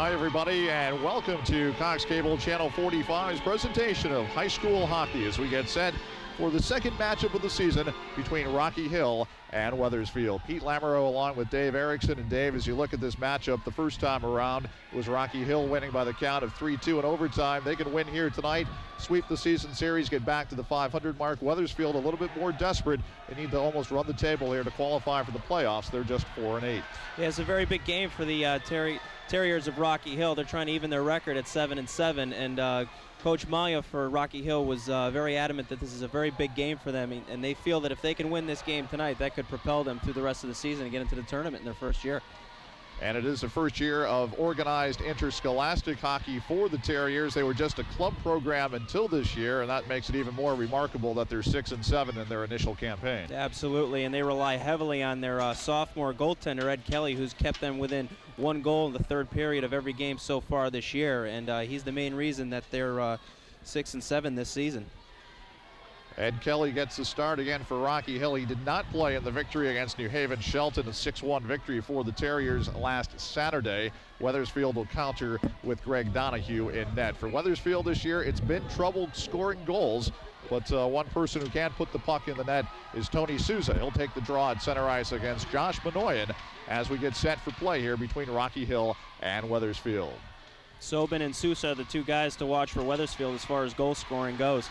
Hi, everybody, and welcome to Cox Cable Channel 45's presentation of high school hockey as we get set for the second matchup of the season between Rocky Hill and Wethersfield. Pete Lamoureux along with Dave Erickson. And Dave, as you look at this matchup, the first time around it was Rocky Hill winning by the count of 3-2 in overtime. They can win here tonight, sweep the season series, get back to the 500 mark. Wethersfield a little bit more desperate. They need to almost run the table here to qualify for the playoffs. They're just 4-8. Yeah, it's a very big game for the Terriers of Rocky Hill. They're trying to even their record at 7-7, and Coach Maya for Rocky Hill was very adamant that this is a very big game for them, and they feel that if they can win this game tonight, that could propel them through the rest of the season and get into the tournament in their first year. And it is the first year of organized interscholastic hockey for the Terriers. They were just a club program until this year, and that makes it even more remarkable that they're 6-7 in their initial campaign. Absolutely, and they rely heavily on their sophomore goaltender, Ed Kelly, who's kept them within one goal in the third period of every game so far this year, and he's the main reason that they're 6-7 this season. Ed Kelly gets the start again for Rocky Hill. He did not play in the victory against New Haven Shelton, a 6-1 victory for the Terriers last Saturday. Wethersfield will counter with Greg Donahue in net. For Wethersfield this year, it's been trouble scoring goals, but one person who can put the puck in the net is Tony Souza. He'll take the draw at center ice against Josh Manoyan as we get set for play here between Rocky Hill and Wethersfield. Sobin and Souza are the two guys to watch for Wethersfield as far as goal scoring goes.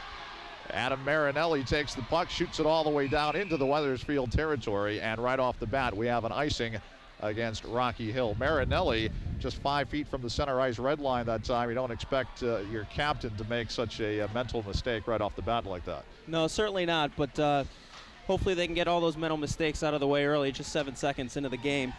Adam Marinelli takes the puck, shoots it all the way down into the Wethersfield territory, and right off the bat we have an icing against Rocky Hill. Marinelli just 5 feet from the center ice red line that time. You don't expect your captain to make such a mental mistake right off the bat like that. No, certainly not, but hopefully they can get all those mental mistakes out of the way early, just 7 seconds into the game.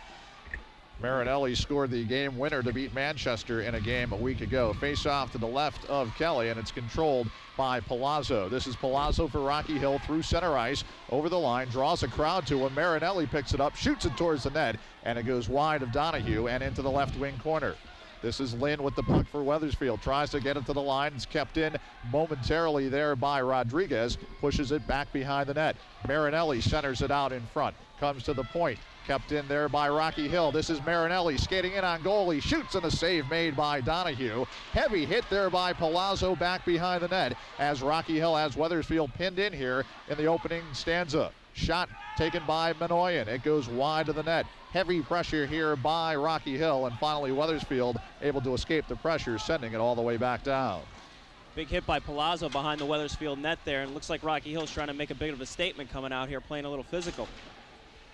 Marinelli scored the game winner to beat Manchester in a game a week ago. Face off to the left of Kelly, and it's controlled by Palazzo. This is Palazzo for Rocky Hill through center ice, over the line, draws a crowd to him. Marinelli picks it up, shoots it towards the net, and it goes wide of Donahue and into the left wing corner. This is Lynn with the puck for Wethersfield. Tries to get it to the line. It's kept in momentarily there by Rodriguez. Pushes it back behind the net. Marinelli centers it out in front. Comes to the point. Kept in there by Rocky Hill. This is Marinelli skating in on goal. He shoots, and a save made by Donahue. Heavy hit there by Palazzo back behind the net as Rocky Hill has Wethersfield pinned in here in the opening stanza. Shot taken by Manoyan. It goes wide of the net. Heavy pressure here by Rocky Hill, and finally Wethersfield able to escape the pressure, sending it all the way back down. Big hit by Palazzo behind the Wethersfield net there, and looks like Rocky Hill's trying to make a bit of a statement coming out here, playing a little physical.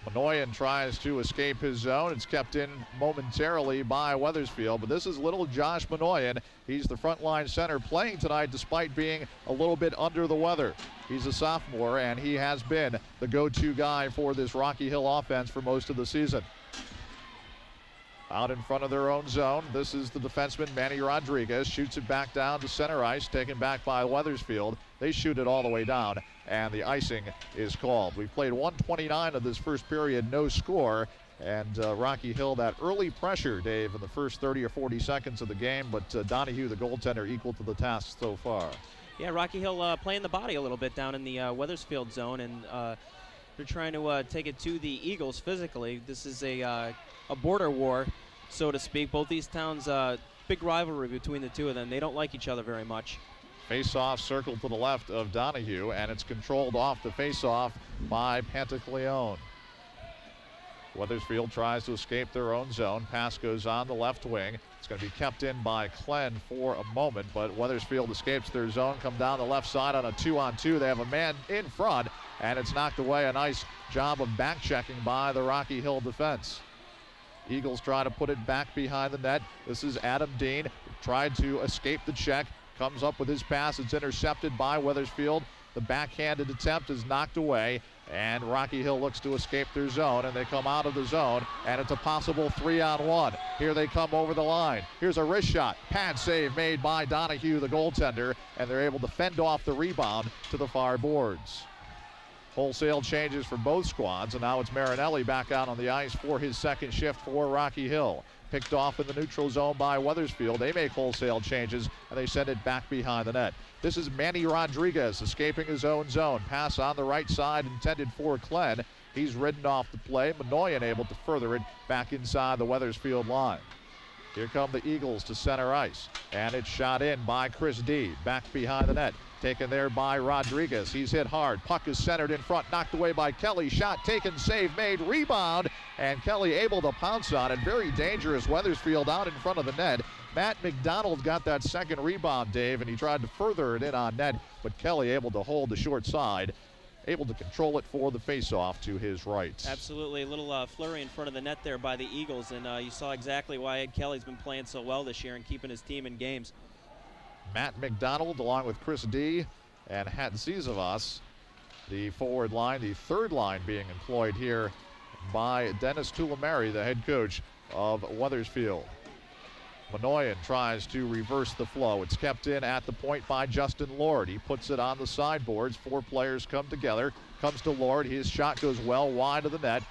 Manoyan tries to escape his zone. It's kept in momentarily by Wethersfield, but this is little Josh Manoyan. He's the frontline center playing tonight despite being a little bit under the weather. He's a sophomore, and he has been the go-to guy for this Rocky Hill offense for most of the season. Out in front of their own zone, this is the defenseman Manny Rodriguez. Shoots it back down to center ice, taken back by Wethersfield. They shoot it all the way down, and the icing is called. We've played 1:29 of this first period, no score. And Rocky Hill, that early pressure, Dave, in the first 30 or 40 seconds of the game, but Donahue, the goaltender, equal to the task so far. Yeah, Rocky Hill playing the body a little bit down in the Wethersfield zone, and they're trying to take it to the Eagles physically. This is a border war, so to speak. Both these towns, big rivalry between the two of them. They don't like each other very much. Face-off circle to the left of Donahue, and it's controlled off the face-off by Pantacleone. Wethersfield tries to escape their own zone. Pass goes on the left wing. It's going to be kept in by Klenn for a moment, but Wethersfield escapes their zone, come down the left side on a 2-on-2. They have a man in front, and it's knocked away. A nice job of back-checking by the Rocky Hill defense. Eagles try to put it back behind the net. This is Adam Dean. Tried to escape the check. Comes up with his pass. It's intercepted by Wethersfield. The backhanded attempt is knocked away, and Rocky Hill looks to escape their zone, and they come out of the zone, and it's a possible 3-on-1. Here they come over the line. Here's a wrist shot. Pad save made by Donahue, the goaltender, and they're able to fend off the rebound to the far boards. Wholesale changes for both squads, and now it's Marinelli back out on the ice for his second shift for Rocky Hill. Picked off in the neutral zone by Wethersfield. They make wholesale changes, and they send it back behind the net. This is Manny Rodriguez escaping his own zone. Pass on the right side intended for Klenn. He's ridden off the play. Manoyan able to further it back inside the Wethersfield line. Here come the Eagles to center ice. And it's shot in by Chris D. Back behind the net. Taken there by Rodriguez. He's hit hard. Puck is centered in front. Knocked away by Kelly. Shot taken, save made, rebound. And Kelly able to pounce on it. Very dangerous. Wethersfield out in front of the net. Matt McDonald got that second rebound, Dave, and he tried to further it in on net. But Kelly able to hold the short side. Able to control it for the faceoff to his right. Absolutely. A little flurry in front of the net there by the Eagles. And you saw exactly why Ed Kelly's been playing so well this year and keeping his team in games. Matt McDonald along with Chris D. and Hatzizavas, the forward line, the third line being employed here by Dennis Tulamari, the head coach of Wethersfield. Manoyan tries to reverse the flow. It's kept in at the point by Justin Lord. He puts it on the sideboards. 4 players come together. Comes to Lord. His shot goes well wide of the net.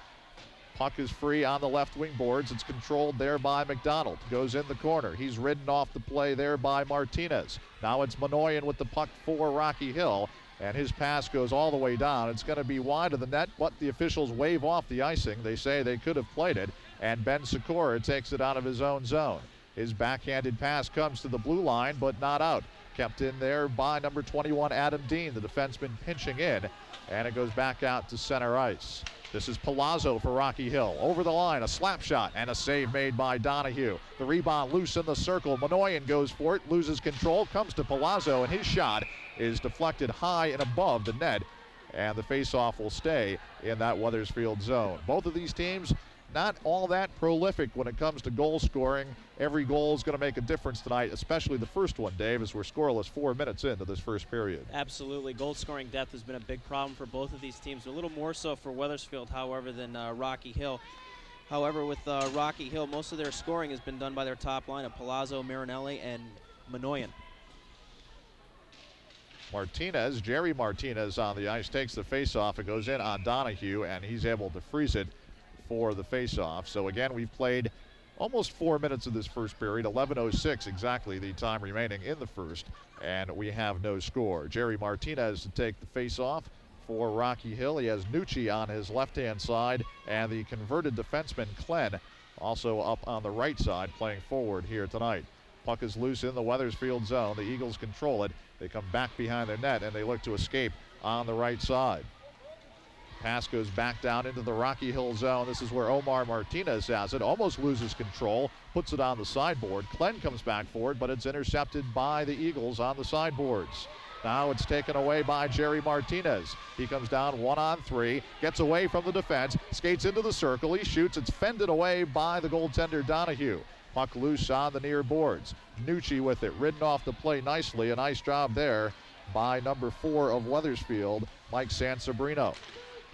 Puck is free on the left wing boards. It's controlled there by McDonald. Goes in the corner. He's ridden off the play there by Martinez. Now it's Manoyan with the puck for Rocky Hill. And his pass goes all the way down. It's going to be wide of the net, but the officials wave off the icing. They say they could have played it. And Ben Sikora takes it out of his own zone. His backhanded pass comes to the blue line, but not out. Kept in there by number 21, Adam Dean, the defenseman pinching in. And it goes back out to center ice. This is Palazzo for Rocky Hill. Over the line, a slap shot and a save made by Donahue. The rebound loose in the circle. Manoyan goes for it, loses control, comes to Palazzo, and his shot is deflected high and above the net. And the faceoff will stay in that Wethersfield zone. Both of these teams not all that prolific when it comes to goal scoring. Every goal is going to make a difference tonight, especially the first one, Dave, as we're scoreless 4 minutes into this first period. Absolutely. Goal scoring depth has been a big problem for both of these teams. A little more so for Wethersfield, however, than Rocky Hill. However, with Rocky Hill, most of their scoring has been done by their top line of Palazzo, Marinelli, and Manoyan. Martinez, Jerry Martinez on the ice, takes the faceoff. It goes in on Donahue, and he's able to freeze it for the faceoff. So again, we've played almost 4 minutes of this first period, 11:06 exactly the time remaining in the first, and we have no score. Jerry Martinez to take the faceoff for Rocky Hill. He has Nucci on his left-hand side, and the converted defenseman Klen also up on the right side playing forward here tonight. Puck is loose in the Wethersfield zone. The Eagles control it. They come back behind their net, and they look to escape on the right side. Pass goes back down into the Rocky Hill zone. This is where Omar Martinez has it. Almost loses control. Puts it on the sideboard. Klen comes back for it, but it's intercepted by the Eagles on the sideboards. Now it's taken away by Jerry Martinez. He comes down 1-on-3. Gets away from the defense. Skates into the circle. He shoots. It's fended away by the goaltender Donahue. Puck loose on the near boards. Nucci with it. Ridden off the play nicely. A nice job there by number 4 of Wethersfield, Mike Sansabrino.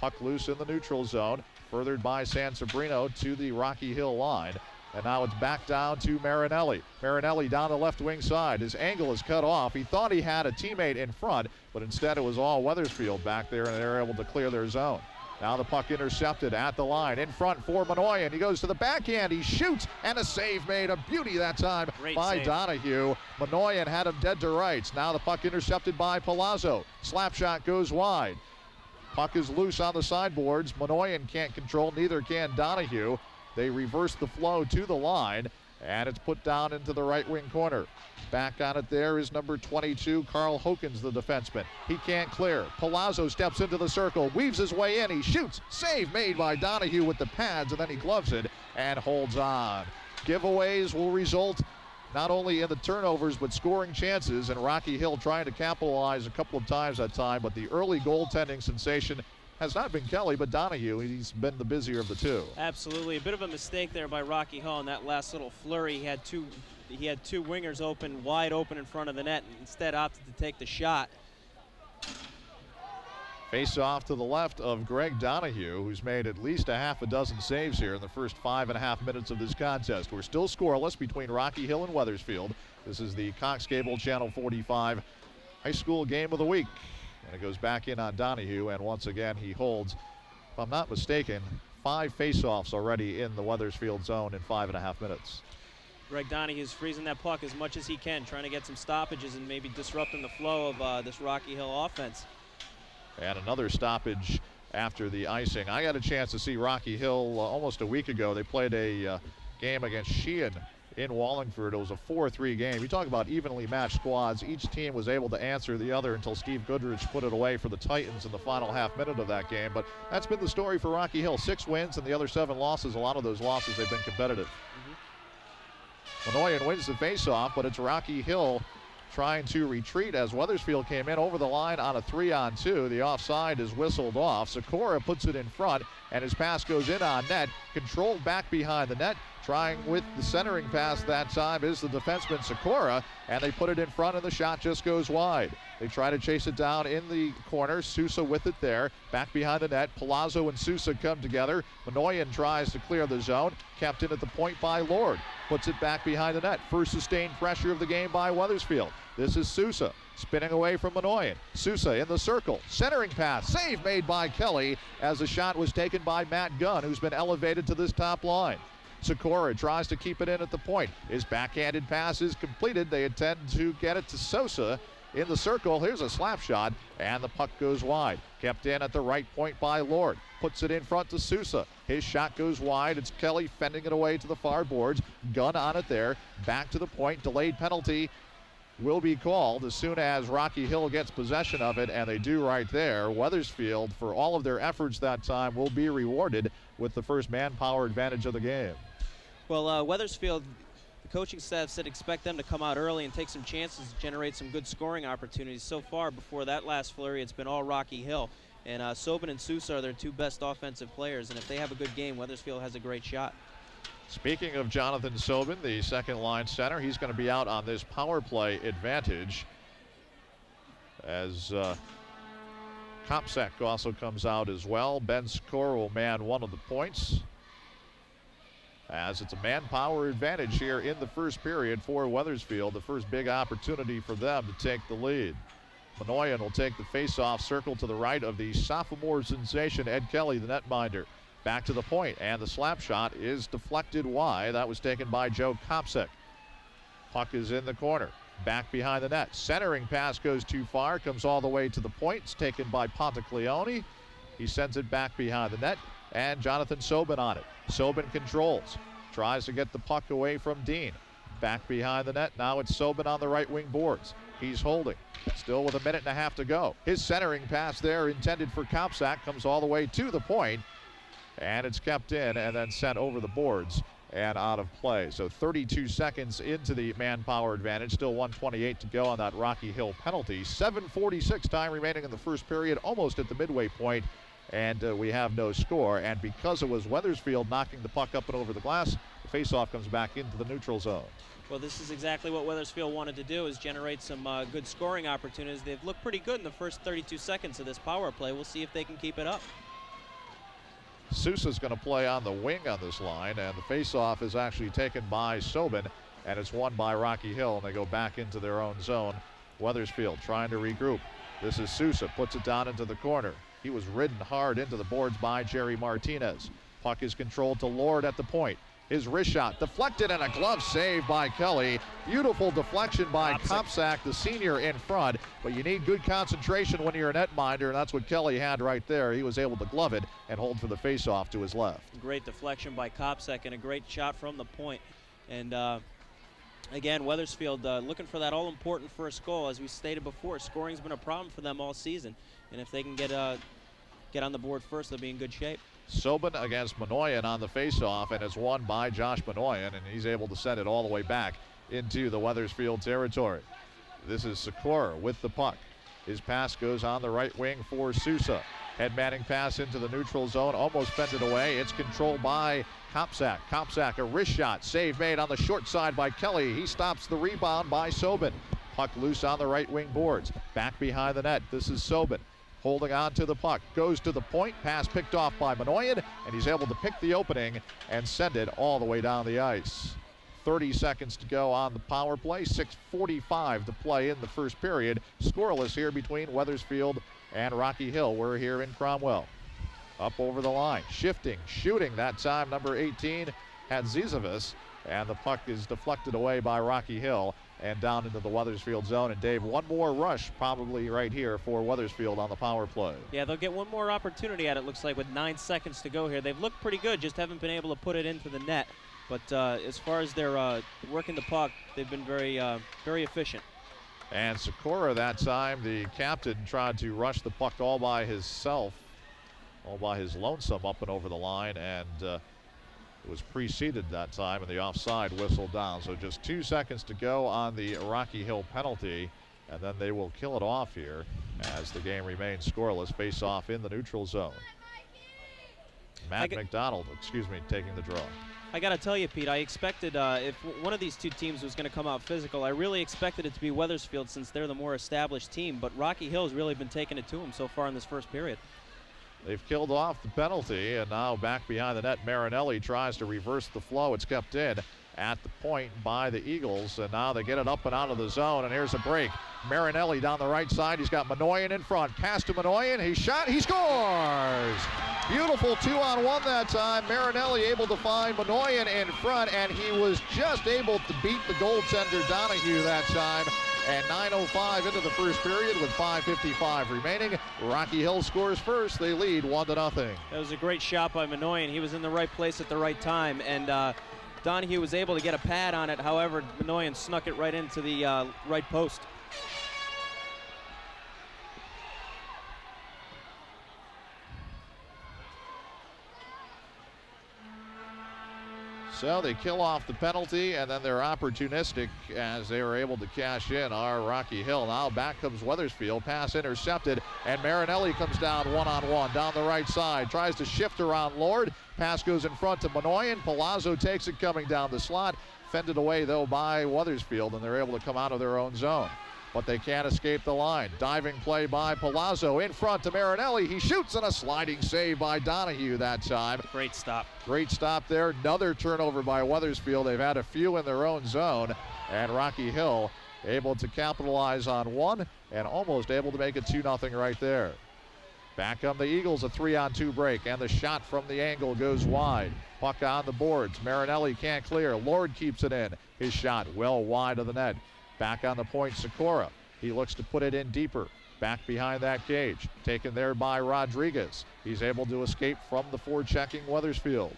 Puck loose in the neutral zone, furthered by Sansabrino to the Rocky Hill line. And now it's back down to Marinelli. Marinelli down the left wing side. His angle is cut off. He thought he had a teammate in front, but instead it was all Wethersfield back there, and they're able to clear their zone. Now the puck intercepted at the line. In front for Manoyan. He goes to the backhand. He shoots, and a save made. A beauty that time by Donahue. Manoyan had him dead to rights. Now the puck intercepted by Palazzo. Slap shot goes wide. Puck is loose on the sideboards. Manoyan can't control, neither can Donahue. They reverse the flow to the line, and it's put down into the right wing corner. Back on it there is number 22, Carl Hokins, the defenseman. He can't clear. Palazzo steps into the circle, weaves his way in. He shoots. Save made by Donahue with the pads, and then he gloves it and holds on. Giveaways will result not only in the turnovers, but scoring chances, and Rocky Hill trying to capitalize a couple of times that time, but the early goaltending sensation has not been Kelly, but Donahue. He's been the busier of the two. Absolutely. A bit of a mistake there by Rocky Hill in that last little flurry. He had two wingers open, wide open in front of the net, and instead opted to take the shot. Face off to the left of Greg Donahue, who's made at least a half a dozen saves here in the first 5.5 minutes of this contest. We're still scoreless between Rocky Hill and Wethersfield. This is the Cox Cable Channel 45 high school game of the week. And it goes back in on Donahue, and once again he holds, if I'm not mistaken, 5 face-offs already in the Wethersfield zone in 5.5 minutes. Greg Donahue's freezing that puck as much as he can, trying to get some stoppages and maybe disrupting the flow of this Rocky Hill offense. And another stoppage after the icing. I got a chance to see Rocky Hill almost a week ago. They played a game against Sheehan in Wallingford. It was a 4-3 game. You talk about evenly matched squads. Each team was able to answer the other until Steve Goodrich put it away for the Titans in the final half minute of that game. But that's been the story for Rocky Hill. 6 wins and the other 7 losses. A lot of those losses, they've been competitive. Minoyan wins the faceoff, but it's Rocky Hill trying to retreat as Wethersfield came in over the line on a 3-on-2. The offside is whistled off. Sikora puts it in front, and his pass goes in on net. Controlled back behind the net. Trying with the centering pass that time is the defenseman Sikora, and they put it in front, and the shot just goes wide. They try to chase it down in the corner. Sousa with it there. Back behind the net. Palazzo and Sousa come together. Minoyan tries to clear the zone. Kept in at the point by Lord. Puts it back behind the net. First sustained pressure of the game by Wethersfield. This is Sousa spinning away from Minoyan. Sousa in the circle. Centering pass. Save made by Kelly as the shot was taken by Matt Gunn, who's been elevated to this top line. Sikora tries to keep it in at the point. His backhanded pass is completed. They intend to get it to Sosa in the circle. Here's a slap shot, and the puck goes wide. Kept in at the right point by Lord. Puts it in front to Sousa. His shot goes wide. It's Kelly fending it away to the far boards. Gunn on it there. Back to the point. Delayed penalty will be called as soon as Rocky Hill gets possession of it, and they do right there. Wethersfield, for all of their efforts that time, will be rewarded with the first manpower advantage of the game. Well, Wethersfield, the coaching staff said expect them to come out early and take some chances to generate some good scoring opportunities. So far, before that last flurry, it's been all Rocky Hill. And Sobin and Sousa are their 2 best offensive players, and if they have a good game, Wethersfield has a great shot. Speaking of Jonathan Sobin, the second line center, he's going to be out on this power play advantage as Kopsak also comes out as well. Ben Skor will man one of the points, as it's a manpower advantage here in the first period for Wethersfield. The first big opportunity for them to take the lead. Minoyan will take the face-off circle to the right of the sophomore sensation, Ed Kelly, the netminder. Back to the point, and the slap shot is deflected wide. That was taken by Joe Kopsek. Puck is in the corner. Back behind the net. Centering pass goes too far, comes all the way to the point. It's taken by Pontacleone. He sends it back behind the net, and Jonathan Sobin on it. Sobin controls. Tries to get the puck away from Dean. Back behind the net. Now it's Sobin on the right wing boards. He's holding. Still with a minute and a half to go. His centering pass there intended for Kopsak comes all the way to the point. And it's kept in and then sent over the boards and out of play. So 32 seconds into the manpower advantage. Still 1:28 to go on that Rocky Hill penalty. 7:46 time remaining in the first period, almost at the midway point. And we have no score. And because it was Wethersfield knocking the puck up and over the glass, the faceoff comes back into the neutral zone. Well, this is exactly what Wethersfield wanted to do, is generate some good scoring opportunities. They've looked pretty good in the first 32 seconds of this power play. We'll see if they can keep it up. Sousa's going to play on the wing on this line, and the faceoff is actually taken by Sobin, and it's won by Rocky Hill, and they go back into their own zone. Wethersfield trying to regroup. This is Sousa, puts it down into the corner. He was ridden hard into the boards by Jerry Martinez. Puck is controlled to Lord at the point. His wrist shot deflected, and a glove save by Kelly. Beautiful deflection by Kopsak, the senior, in front. But you need good concentration when you're a netminder, and that's what Kelly had right there. He was able to glove it and hold for the faceoff to his left. Great deflection by Kopsak and a great shot from the point. And again, Wethersfield looking for that all-important first goal. As we stated before, scoring's been a problem for them all season. And if they can get on the board first, they'll be in good shape. Sobin against Minoyan on the faceoff, and it's won by Josh Minoyan, and he's able to send it all the way back into the Wethersfield territory. This is Sikora with the puck. His pass goes on the right wing for Sousa. Head manning pass into the neutral zone, almost fended away. It's controlled by Kopsak. Kopsak, a wrist shot, save made on the short side by Kelly. He stops the rebound by Sobin. Puck loose on the right wing boards. Back behind the net. This is Sobin. Holding on to the puck, goes to the point, pass picked off by Minoyan, and he's able to pick the opening and send it all the way down the ice. 30 seconds to go on the power play, 6:45 to play in the first period. Scoreless here between Wethersfield and Rocky Hill. We're here in Cromwell. Up over the line, shifting, shooting that time, number 18, Hadzizovas, and the puck is deflected away by Rocky Hill and down into the Wethersfield zone. And Dave, one more rush probably right here for Wethersfield on the power play. Yeah, they'll get one more opportunity at it, looks like, with 9 seconds to go here. They've looked pretty good, just haven't been able to put it into the net. But as far as their working the puck, they've been very efficient. And Sikora that time, the captain, tried to rush the puck all by himself, all by his lonesome up and over the line, and it was preceded that time, and the offside whistle down. So just 2 seconds to go on the Rocky Hill penalty, and then they will kill it off here as the game remains scoreless. Face off in the neutral zone. Matt McDonald, taking the draw. I got to tell you, Pete, I expected if one of these two teams was going to come out physical, I really expected it to be Wethersfield since they're the more established team. But Rocky Hill has really been taking it to them so far in this first period. They've killed off the penalty, and now back behind the net, Marinelli tries to reverse the flow. It's kept in at the point by the Eagles, and now they get it up and out of the zone, and here's a break. Marinelli down the right side. He's got Manoyan in front. Pass to Manoyan. He shot. He scores! Beautiful 2-on-1 that time. Marinelli able to find Manoyan in front, and he was just able to beat the goaltender Donahue that time. And 9:05 into the first period with 5:55 remaining. Rocky Hill scores first. They lead 1-0. That was a great shot by Manoyan. He was in the right place at the right time, and Donahue was able to get a pad on it. However, Manoyan snuck it right into the right post. So they kill off the penalty, and then they're opportunistic as they were able to cash in our Rocky Hill. Now back comes Wethersfield. Pass intercepted, and Marinelli comes down one-on-one down the right side. Tries to shift around Lord. Pass goes in front to Manoyan. Palazzo takes it coming down the slot. Fended away, though, by Wethersfield, and they're able to come out of their own zone. But they can't escape the line. Diving play by Palazzo in front to Marinelli. He shoots, and a sliding save by Donahue that time. Great stop. Great stop there. Another turnover by Wethersfield. They've had a few in their own zone. And Rocky Hill able to capitalize on one and almost able to make it 2-0 right there. Back come the Eagles, a 3-on-2 break, and the shot from the angle goes wide. Puck on the boards. Marinelli can't clear. Lord keeps it in. His shot well wide of the net. Back on the point, Sikora. He looks to put it in deeper. Back behind that cage. Taken there by Rodriguez. He's able to escape from the forechecking Wethersfield.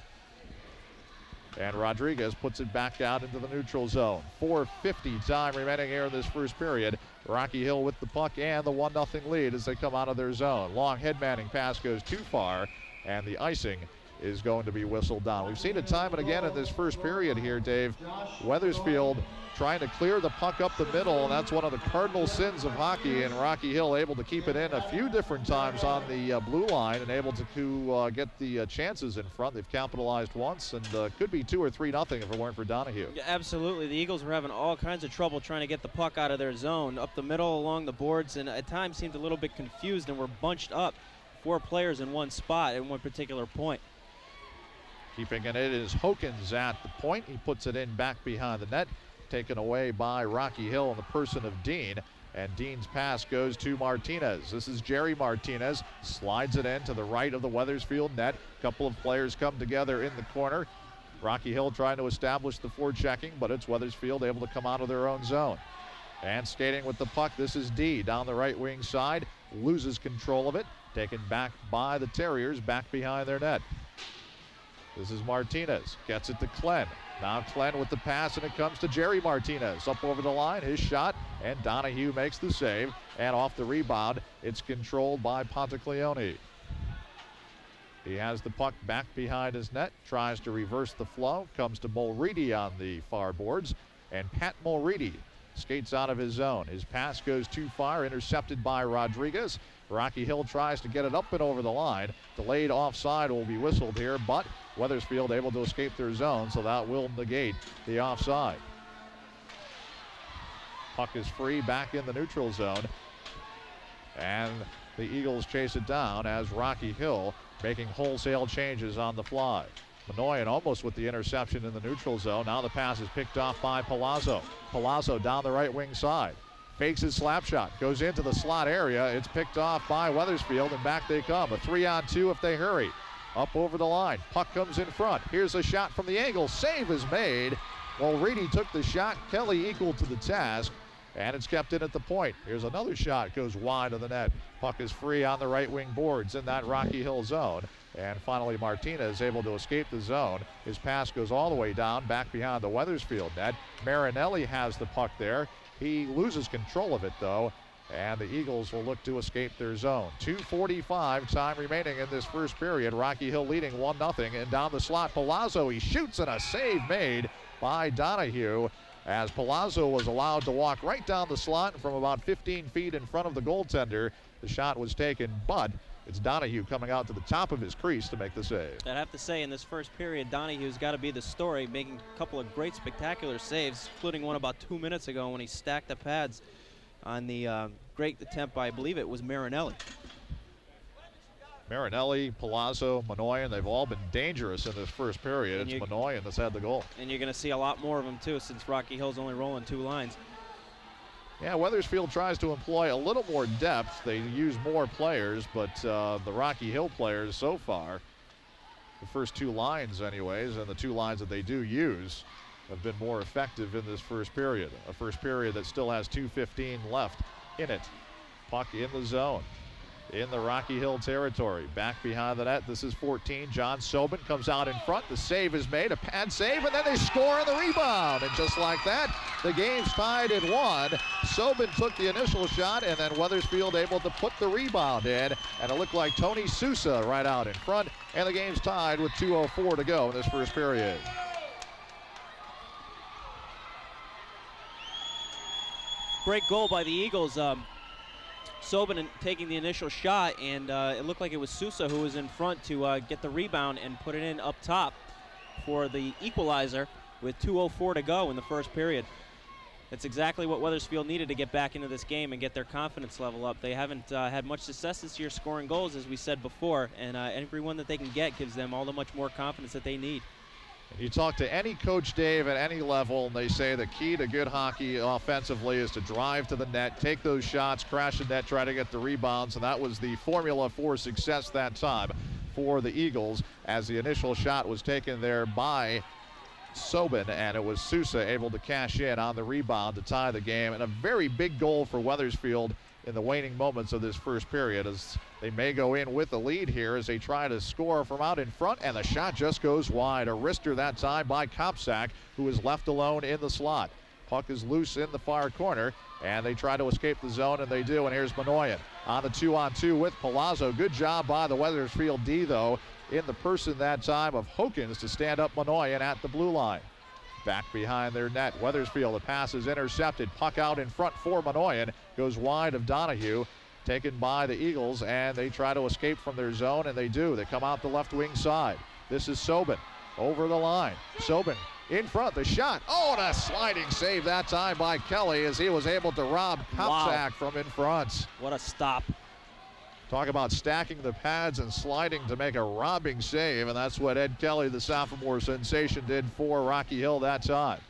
And Rodriguez puts it back out into the neutral zone. 4:50 time remaining here in this first period. Rocky Hill with the puck and the 1-0 lead as they come out of their zone. Long head manning pass goes too far, and the icing is going to be whistled down. We've seen it time and again in this first period here, Dave. Wethersfield trying to clear the puck up the middle, and that's one of the cardinal sins of hockey, and Rocky Hill able to keep it in a few different times on the blue line and able to get the chances in front. They've capitalized once, and could be 2 or 3-0 if it weren't for Donahue. Yeah, absolutely. The Eagles were having all kinds of trouble trying to get the puck out of their zone, up the middle, along the boards, and at times seemed a little bit confused and were bunched up. 4 players in one spot at one particular point. Keeping it is Hokins at the point. He puts it in back behind the net. Taken away by Rocky Hill in the person of Dean, and Dean's pass goes to Martinez. This is Jerry Martinez, slides it in to the right of the Wethersfield net. A couple of players come together in the corner. Rocky Hill trying to establish the forechecking, but it's Wethersfield able to come out of their own zone. And skating with the puck, this is D down the right wing side, loses control of it, taken back by the Terriers back behind their net. This is Martinez, gets it to Klen. Now Klen with the pass, and it comes to Jerry Martinez. Up over the line, his shot, and Donahue makes the save. And off the rebound, it's controlled by Pontacleone. He has the puck back behind his net, tries to reverse the flow, comes to Mulready on the far boards, and Pat Mulready skates out of his zone. His pass goes too far, intercepted by Rodriguez. Rocky Hill tries to get it up and over the line. Delayed offside will be whistled here, but Wethersfield able to escape their zone, so that will negate the offside. Puck is free back in the neutral zone, and the Eagles chase it down as Rocky Hill making wholesale changes on the fly. Manoyan almost with the interception in the neutral zone. Now the pass is picked off by Palazzo. Palazzo down the right wing side. Fakes his slap shot. Goes into the slot area. It's picked off by Wethersfield, and back they come. A 3-on-2 if they hurry. Up over the line. Puck comes in front. Here's a shot from the angle. Save is made. Well, Reedy took the shot. Kelly equal to the task. and it's kept in at the point. Here's another shot, goes wide of the net. Puck is free on the right wing boards in that Rocky Hill zone. And finally, Martinez able to escape the zone. His pass goes all the way down, back behind the Wethersfield net. Marinelli has the puck there. He loses control of it, though, and the Eagles will look to escape their zone. 2:45 time remaining in this first period. Rocky Hill leading 1-0, and down the slot, Palazzo, he shoots, and a save made by Donahue, as Palazzo was allowed to walk right down the slot from about 15 feet in front of the goaltender. The shot was taken, but it's Donahue coming out to the top of his crease to make the save. I'd have to say, in this first period, Donahue's got to be the story, making a couple of great, spectacular saves, including one about 2 minutes ago when he stacked the pads on the great attempt by, I believe it was Marinelli. Marinelli, Palazzo, Manoyan, they've all been dangerous in this first period. It's Manoyan that's had the goal. And you're going to see a lot more of them, too, since Rocky Hill's only rolling 2 lines. Yeah, Wethersfield tries to employ a little more depth. They use more players, but the Rocky Hill players so far, the first 2 lines anyways, and the 2 lines that they do use, have been more effective in this first period. A first period that still has 2:15 left in it. Puck in the zone, in the Rocky Hill territory. Back behind the net, this is 14. John Sobin comes out in front. The save is made, a pad save, and then they score on the rebound. And just like that, the game's tied at 1. Sobin took the initial shot, and then Wethersfield able to put the rebound in. And it looked like Tony Sousa right out in front. And the game's tied with 2:04 to go in this first period. Great goal by the Eagles. Sobin taking the initial shot, and it looked like it was Sousa who was in front to get the rebound and put it in up top for the equalizer with 2:04 to go in the first period. That's exactly what Wethersfield needed to get back into this game and get their confidence level up. They haven't had much success this year scoring goals, as we said before, and every one that they can get gives them all the much more confidence that they need. You talk to any coach, Dave, at any level, and they say the key to good hockey offensively is to drive to the net, take those shots, crash the net, try to get the rebounds, and that was the formula for success that time for the Eagles, as the initial shot was taken there by Sobin, and it was Sousa able to cash in on the rebound to tie the game, and a very big goal for Wethersfield in the waning moments of this first period, as they may go in with the lead here as they try to score from out in front, and the shot just goes wide. A wrister that time by Kopsak, who is left alone in the slot. Puck is loose in the far corner, and they try to escape the zone, and they do, and here's Manoyan on the 2-on-2 with Palazzo. Good job by the Wethersfield D, though, in the person that time of Hokins to stand up Manoyan at the blue line. Back behind their net, Wethersfield, the pass is intercepted. Puck out in front for Manoyan, goes wide of Donahue, taken by the Eagles, and they try to escape from their zone, and they do. They come out the left wing side. This is Sobin over the line. Sobin in front, the shot. Oh, and a sliding save that time by Kelly as he was able to rob Kopsak from in front. What a stop. Talk about stacking the pads and sliding to make a robbing save, and that's what Ed Kelly, the sophomore sensation, did for Rocky Hill that time.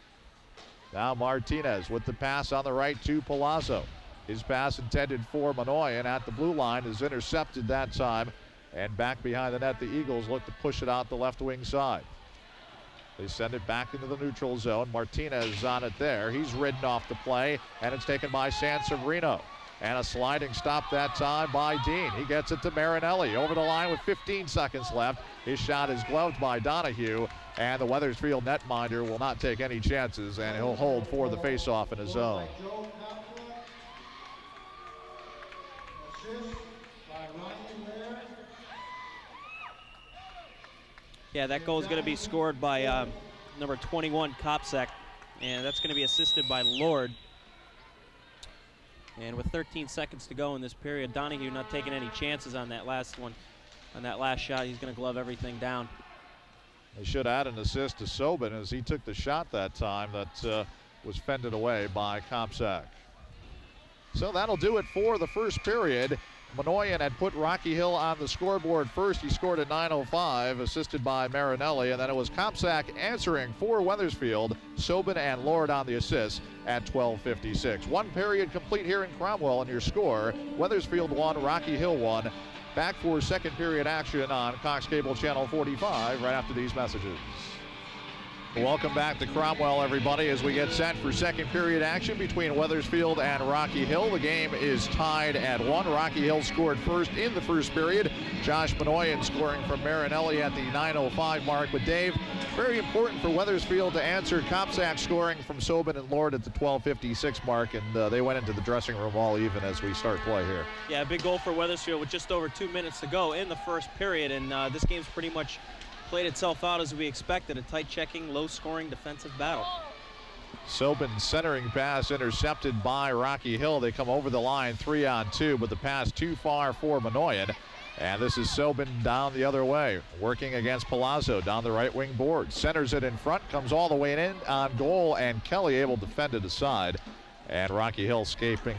Now Martinez with the pass on the right to Palazzo. His pass intended for Manoyan at the blue line is intercepted that time, and back behind the net, the Eagles look to push it out the left wing side. They send it back into the neutral zone. Martinez on it there. He's ridden off the play, and it's taken by Sanseverino. And a sliding stop that time by Dean. He gets it to Marinelli over the line with 15 seconds left. His shot is gloved by Donahue, and the Wethersfield netminder will not take any chances, and he'll hold for the faceoff in his zone. Yeah, that goal is going to be scored by number 21, Kopsak, and that's going to be assisted by Lord. And with 13 seconds to go in this period, Donahue not taking any chances on that last one. On that last shot, he's going to glove everything down. They should add an assist to Sobin as he took the shot that time that was fended away by Kopsak. So that'll do it for the first period. Manoyan had put Rocky Hill on the scoreboard first. He scored at 9:05, assisted by Marinelli, and then it was Kopsak answering for Wethersfield. Sobin and Lord on the assists at 12:56. One period complete here in Cromwell, and your score, Wethersfield 1, Rocky Hill 1. Back for second period action on Cox Cable Channel 45 right after these messages. Welcome back to Cromwell, everybody, as we get set for second period action between Wethersfield and Rocky Hill. The game is tied at 1. Rocky Hill scored first in the first period. Josh Manoyan scoring from Marinelli at the 9:05 mark. But Dave, very important for Wethersfield to answer. Kopczak scoring from Sobin and Lord at the 12:56 mark, and they went into the dressing room all even as we start play here. Yeah, a big goal for Wethersfield with just over 2 minutes to go in the first period, and this game's pretty much played itself out as we expected. A tight checking, low-scoring defensive battle. Sobin centering pass intercepted by Rocky Hill. They come over the line 3-on-2, but the pass too far for Manoyan. And this is Sobin down the other way, working against Palazzo down the right wing board. Centers it in front, comes all the way in on goal, and Kelly able to fend it aside. And Rocky Hill escaping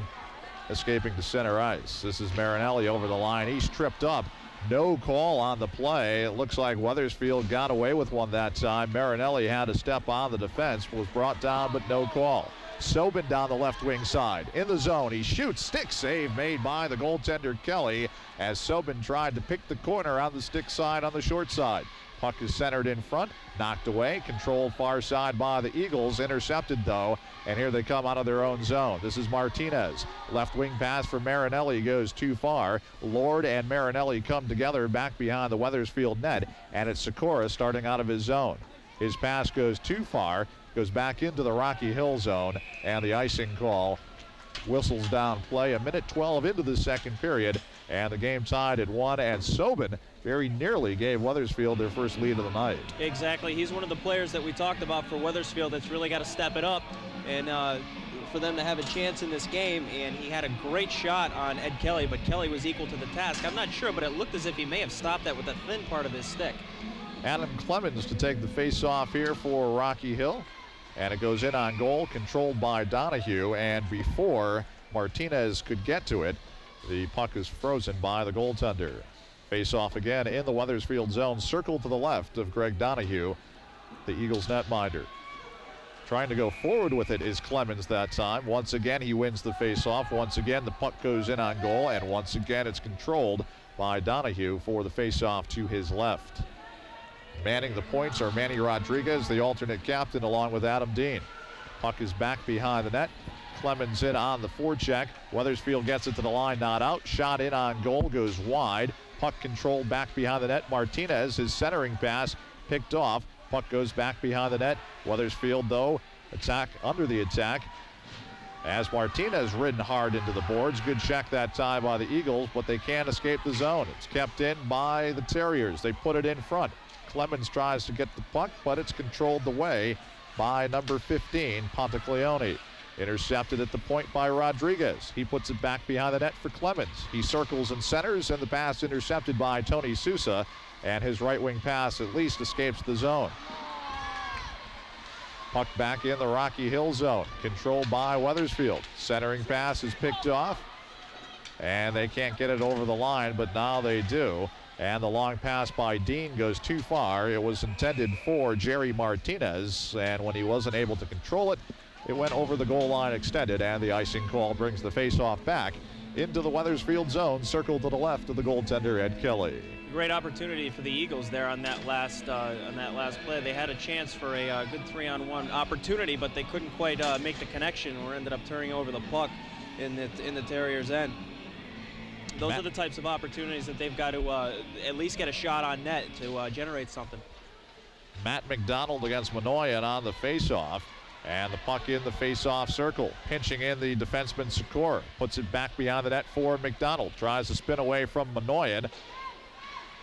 to center ice. This is Marinelli over the line. He's tripped up. No call on the play. It looks like Wethersfield got away with one that time. Marinelli had to step on the defense, was brought down, but no call. Sobin down the left wing side. In the zone, he shoots. Stick save made by the goaltender Kelly as Sobin tried to pick the corner on the stick side on the short side. Puck is centered in front, knocked away, controlled far side by the Eagles, intercepted though, and here they come out of their own zone. This is Martinez. Left wing pass for Marinelli goes too far. Lord and Marinelli come together back behind the Wethersfield net, and it's Sikora starting out of his zone. His pass goes too far, goes back into the Rocky Hill zone, and the icing call whistles down play. 1:12 into the second period, and the game tied at 1, and Sobin very nearly gave Wethersfield their first lead of the night. Exactly. He's one of the players that we talked about for Wethersfield that's really got to step it up and for them to have a chance in this game. And he had a great shot on Ed Kelly, but Kelly was equal to the task. I'm not sure, but it looked as if he may have stopped that with the thin part of his stick. Adam Clemens to take the face-off here for Rocky Hill. And it goes in on goal, controlled by Donahue. And before Martinez could get to it, the puck is frozen by the goaltender. Face-off again in the Wethersfield zone, circle to the left of Greg Donahue, the Eagles netminder. Trying to go forward with it is Clemens that time. Once again, he wins the face-off. Once again, the puck goes in on goal, and once again, it's controlled by Donahue for the face-off to his left. Manning the points are Manny Rodriguez, the alternate captain, along with Adam Dean. Puck is back behind the net. Clemens in on the forecheck. Wethersfield gets it to the line, not out. Shot in on goal, goes wide. Puck controlled back behind the net. Martinez, his centering pass picked off. Puck goes back behind the net. Wethersfield, though, attack under the attack as Martinez ridden hard into the boards. Good check that time by the Eagles, but they can't escape the zone. It's kept in by the Terriers. They put it in front. Clemens tries to get the puck, but it's controlled away by number 15, Pontacleone. Intercepted at the point by Rodriguez. He puts it back behind the net for Clemens. He circles and centers, and the pass intercepted by Tony Sousa, and his right wing pass at least escapes the zone. Puck back in the Rocky Hill zone, controlled by Wethersfield. Centering pass is picked off, and they can't get it over the line, but now they do. And the long pass by Dean goes too far. It was intended for Jerry Martinez, and when he wasn't able to control it, it went over the goal line extended, and the icing call brings the face-off back into the Wethersfield zone, circled to the left of the goaltender, Ed Kelly. Great opportunity for the Eagles there on that last play. They had a chance for a good 3-on-1 opportunity, but they couldn't quite make the connection, or ended up turning over the puck in the Terriers' end. Those are the types of opportunities that they've got to at least get a shot on net to generate something. Matt McDonald against Manoyan on the face-off. And the puck in the face-off circle. Pinching in the defenseman Sikora. Puts it back behind the net for McDonald. Tries to spin away from Manoyan.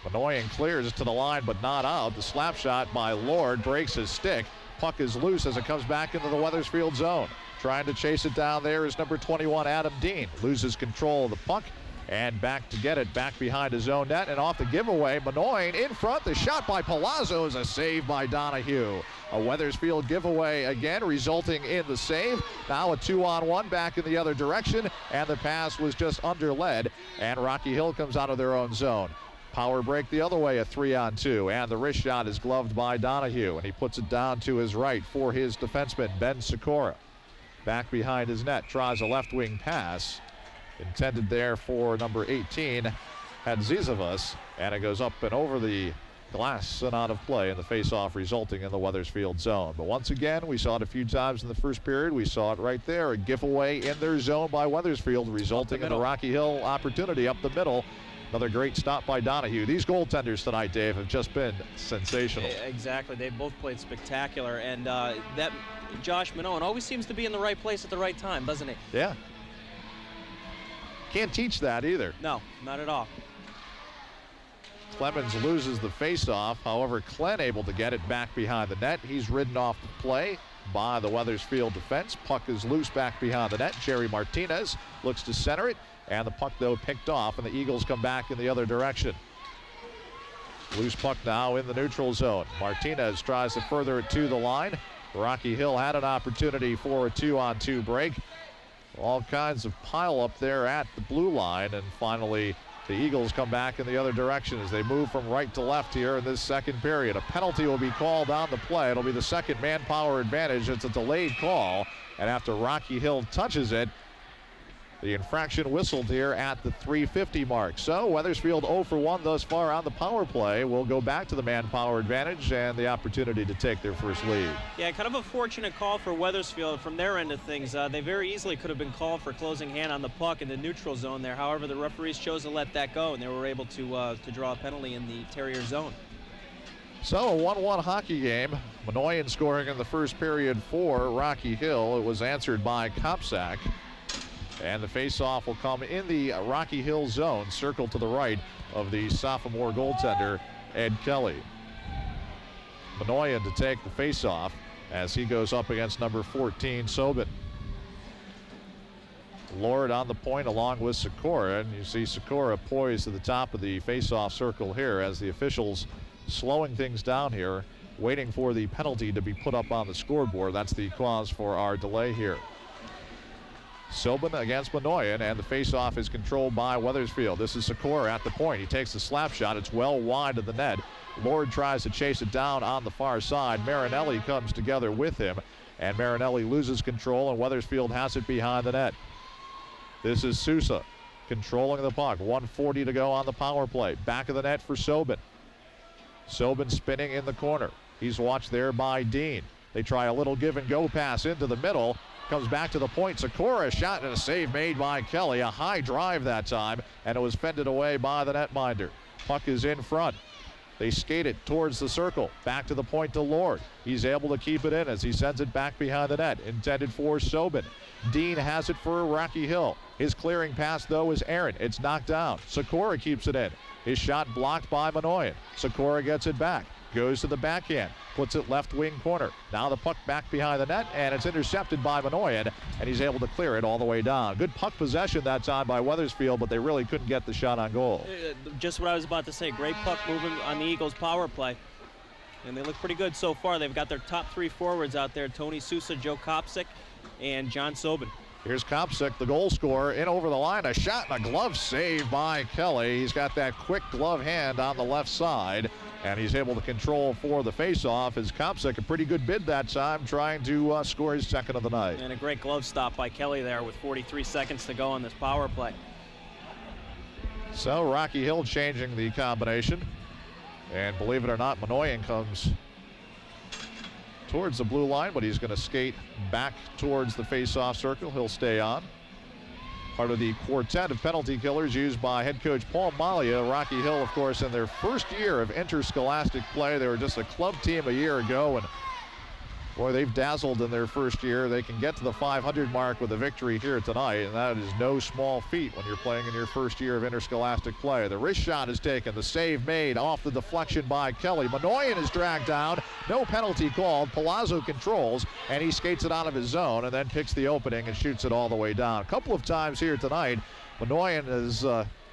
Manoyan clears to the line, but not out. The slap shot by Lord breaks his stick. Puck is loose as it comes back into the Wethersfield zone. Trying to chase it down there is number 21, Adam Dean. Loses control of the puck. And back to get it, back behind his own net, and off the giveaway. Manoyan in front. The shot by Palazzo is a save by Donahue. A Wethersfield giveaway again, resulting in the save. Now a 2-on-1 back in the other direction, and the pass was just under lead, and Rocky Hill comes out of their own zone. Power break the other way, a 3-on-2, and the wrist shot is gloved by Donahue, and he puts it down to his right for his defenseman, Ben Sikora. Back behind his net, tries a left wing pass. Intended there for number 18, Hadzizavas, and it goes up and over the glass and out of play in the face-off, resulting in the Wethersfield zone. But once again, we saw it a few times in the first period. We saw it right there, a giveaway in their zone by Wethersfield, resulting in a Rocky Hill opportunity up the middle. Another great stop by Donahue. These goaltenders tonight, Dave, have just been sensational. Exactly. They both played spectacular. And that Josh Minoan always seems to be in the right place at the right time, doesn't he? Yeah. Can't teach that either. No, not at all. Clemens loses the faceoff. However, Klenn able to get it back behind the net. He's ridden off the play by the Wethersfield defense. Puck is loose back behind the net. Jerry Martinez looks to center it. And the puck, though, picked off, and the Eagles come back in the other direction. Loose puck now in the neutral zone. Martinez tries to further it to the line. Rocky Hill had an opportunity for a 2-on-2 break. All kinds of pile up there at the blue line, and finally the Eagles come back in the other direction as they move from right to left here in this second period. A penalty will be called on the play. It'll be the second manpower advantage. It's a delayed call, and after Rocky Hill touches it, the infraction whistled here at the 3:50 mark. So Wethersfield 0 for 1 thus far on the power play. Will go back to the manpower advantage and the opportunity to take their first lead. Yeah, kind of a fortunate call for Wethersfield from their end of things. They very easily could have been called for closing hand on the puck in the neutral zone there. However, the referees chose to let that go, and they were able to draw a penalty in the Terrier zone. So a 1-1 hockey game. Minoyan scoring in the first period for Rocky Hill. It was answered by Kopsak. And the face-off will come in the Rocky Hill zone, circled to the right of the sophomore goaltender, Ed Kelly. Minoyan to take the face-off as he goes up against number 14, Sobin. Lord on the point along with Sikora, and you see Sikora poised to the top of the face-off circle here as the officials slowing things down here, waiting for the penalty to be put up on the scoreboard. That's the cause for our delay here. Sobin against Minoyan, and the faceoff is controlled by Wethersfield. This is Sikora at the point. He takes the slap shot. It's well wide of the net. Lord tries to chase it down on the far side. Marinelli comes together with him, and Marinelli loses control, and Wethersfield has it behind the net. This is Sousa controlling the puck. 1:40 to go on the power play. Back of the net for Sobin. Sobin spinning in the corner. He's watched there by Dean. They try a little give and go pass into the middle. Comes back to the point. Sikora shot and a save made by Kelly. A high drive that time, and it was fended away by the netminder. Puck is in front. They skate it towards the circle. Back to the point to Lord. He's able to keep it in as he sends it back behind the net. Intended for Sobin. Dean has it for Rocky Hill. His clearing pass, though, is Aaron. It's knocked down. Sikora keeps it in. His shot blocked by Minoyan. Sikora gets it back. Goes to the backhand, puts it left wing corner. Now the puck back behind the net, and it's intercepted by Minoyan, and he's able to clear it all the way down. Good puck possession that time by Wethersfield, but they really couldn't get the shot on goal. Just what I was about to say. Great puck movement on the Eagles' power play. And they look pretty good so far. They've got their top three forwards out there, Tony Sousa, Joe Kopsak, and John Sobin. Here's Kopsak, the goal scorer, in over the line. A shot and a glove save by Kelly. He's got that quick glove hand on the left side, and he's able to control for the faceoff. As Kopsak, a pretty good bid that time, trying to score his second of the night. And a great glove stop by Kelly there with 43 seconds to go on this power play. So Rocky Hill changing the combination. And believe it or not, Minoyan comes towards the blue line, but he's going to skate back towards the face-off circle. He'll stay on. Part of the quartet of penalty killers used by head coach Paul Malia. Rocky Hill, of course, in their first year of interscholastic play. They were just a club team a year ago, and boy, they've dazzled in their first year. They can get to the 500 mark with a victory here tonight, and that is no small feat when you're playing in your first year of interscholastic play. The wrist shot is taken. The save made off the deflection by Kelly. Minoyan is dragged down. No penalty called. Palazzo controls, and he skates it out of his zone and then picks the opening and shoots it all the way down. A couple of times here tonight, Minoyan has,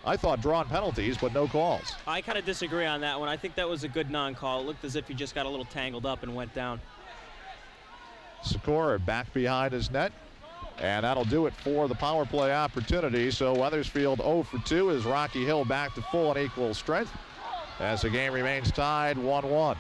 I thought, drawn penalties, but no calls. I kind of disagree on that one. I think that was a good non-call. It looked as if he just got a little tangled up and went down. Sikora back behind his net, and that'll do it for the power play opportunity. So Wethersfield 0 for 2 as Rocky Hill back to full and equal strength as the game remains tied 1-1.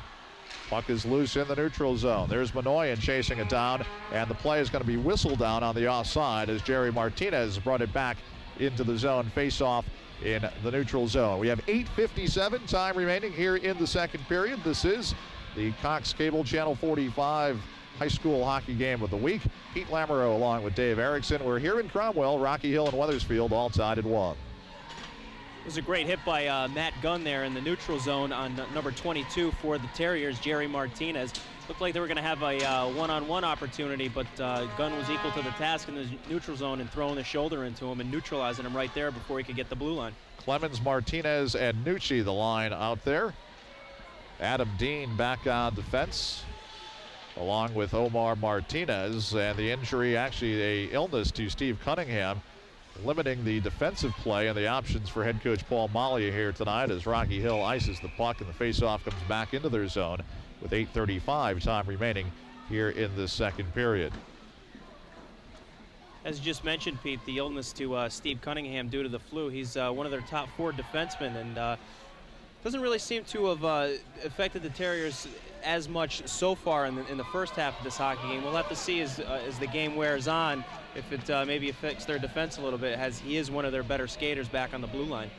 Puck is loose in the neutral zone. There's Minoyan chasing it down, and the play is going to be whistled down on the offside as Jerry Martinez brought it back into the zone. Face-off in the neutral zone. We have 8:57 time remaining here in the second period. This is the Cox Cable Channel 45 high school hockey game of the week. Pete Lamoureux along with Dave Erickson. We're here in Cromwell. Rocky Hill and Wethersfield all tied at 1. It was a great hit by Matt Gunn there in the neutral zone on number 22 for the Terriers, Jerry Martinez. Looked like they were going to have a one-on-one opportunity, but Gunn was equal to the task in the neutral zone and throwing the shoulder into him and neutralizing him right there before he could get the blue line. Clemens, Martinez, and Nucci the line out there. Adam Dean back on defense, along with Omar Martinez, and the injury, actually a illness to Steve Cunningham, limiting the defensive play and the options for head coach Paul Malia here tonight as Rocky Hill ices the puck and the faceoff comes back into their zone with 8:35 time remaining here in the second period. As you just mentioned, Pete, the illness to Steve Cunningham due to the flu. He's one of their top 4 defensemen, and doesn't really seem to have affected the Terriers as much so far in the first half of this hockey game. We'll have to see as the game wears on if it maybe affects their defense a little bit, as he is one of their better skaters back on the blue line.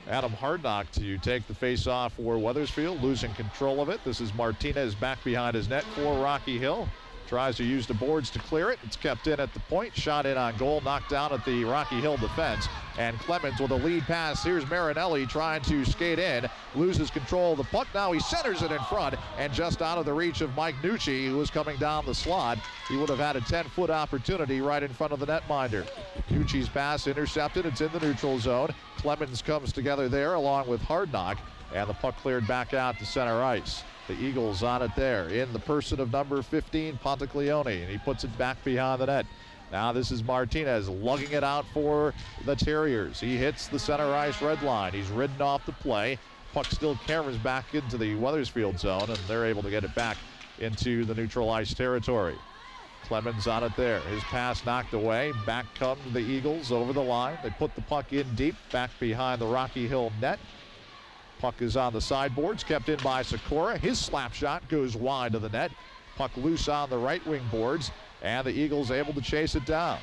Adam Hardnock to take the face-off for Wethersfield, losing control of it. This is Martinez back behind his net for Rocky Hill. Tries to use the boards to clear it. It's kept in at the point. Shot in on goal. Knocked down at the Rocky Hill defense. And Clemens with a lead pass. Here's Marinelli trying to skate in. Loses control of the puck. Now he centers it in front. And just out of the reach of Mike Nucci, who was coming down the slot. He would have had a 10-foot opportunity right in front of the netminder. Nucci's pass intercepted. It's in the neutral zone. Clemens comes together there along with Hardnock. And the puck cleared back out to center ice. The Eagles on it there in the person of number 15, Pontaglione, and he puts it back behind the net. Now this is Martinez lugging it out for the Terriers. He hits the center ice red line. He's ridden off the play. Puck still carries back into the Wethersfield zone, and they're able to get it back into the neutral ice territory. Clemens on it there. His pass knocked away. Back come the Eagles over the line. They put the puck in deep, back behind the Rocky Hill net. Puck is on the sideboards, kept in by Sikora. His slap shot goes wide of the net. Puck loose on the right wing boards, and the Eagles able to chase it down.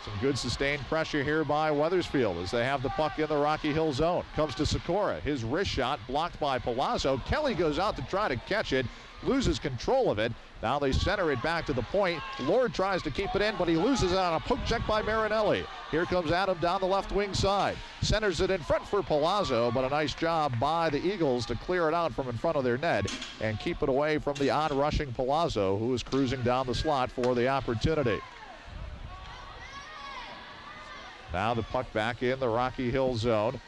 Some good sustained pressure here by Wethersfield as they have the puck in the Rocky Hill zone. Comes to Sikora. His wrist shot blocked by Palazzo. Kelly goes out to try to catch it, loses control of it. Now they center it back to the point. Lord tries to keep it in, but he loses it on a poke check by Marinelli. Here comes Adam down the left wing side. Centers it in front for Palazzo, but a nice job by the Eagles to clear it out from in front of their net and keep it away from the on-rushing Palazzo, who is cruising down the slot for the opportunity. Now the puck back in the Rocky Hill zone.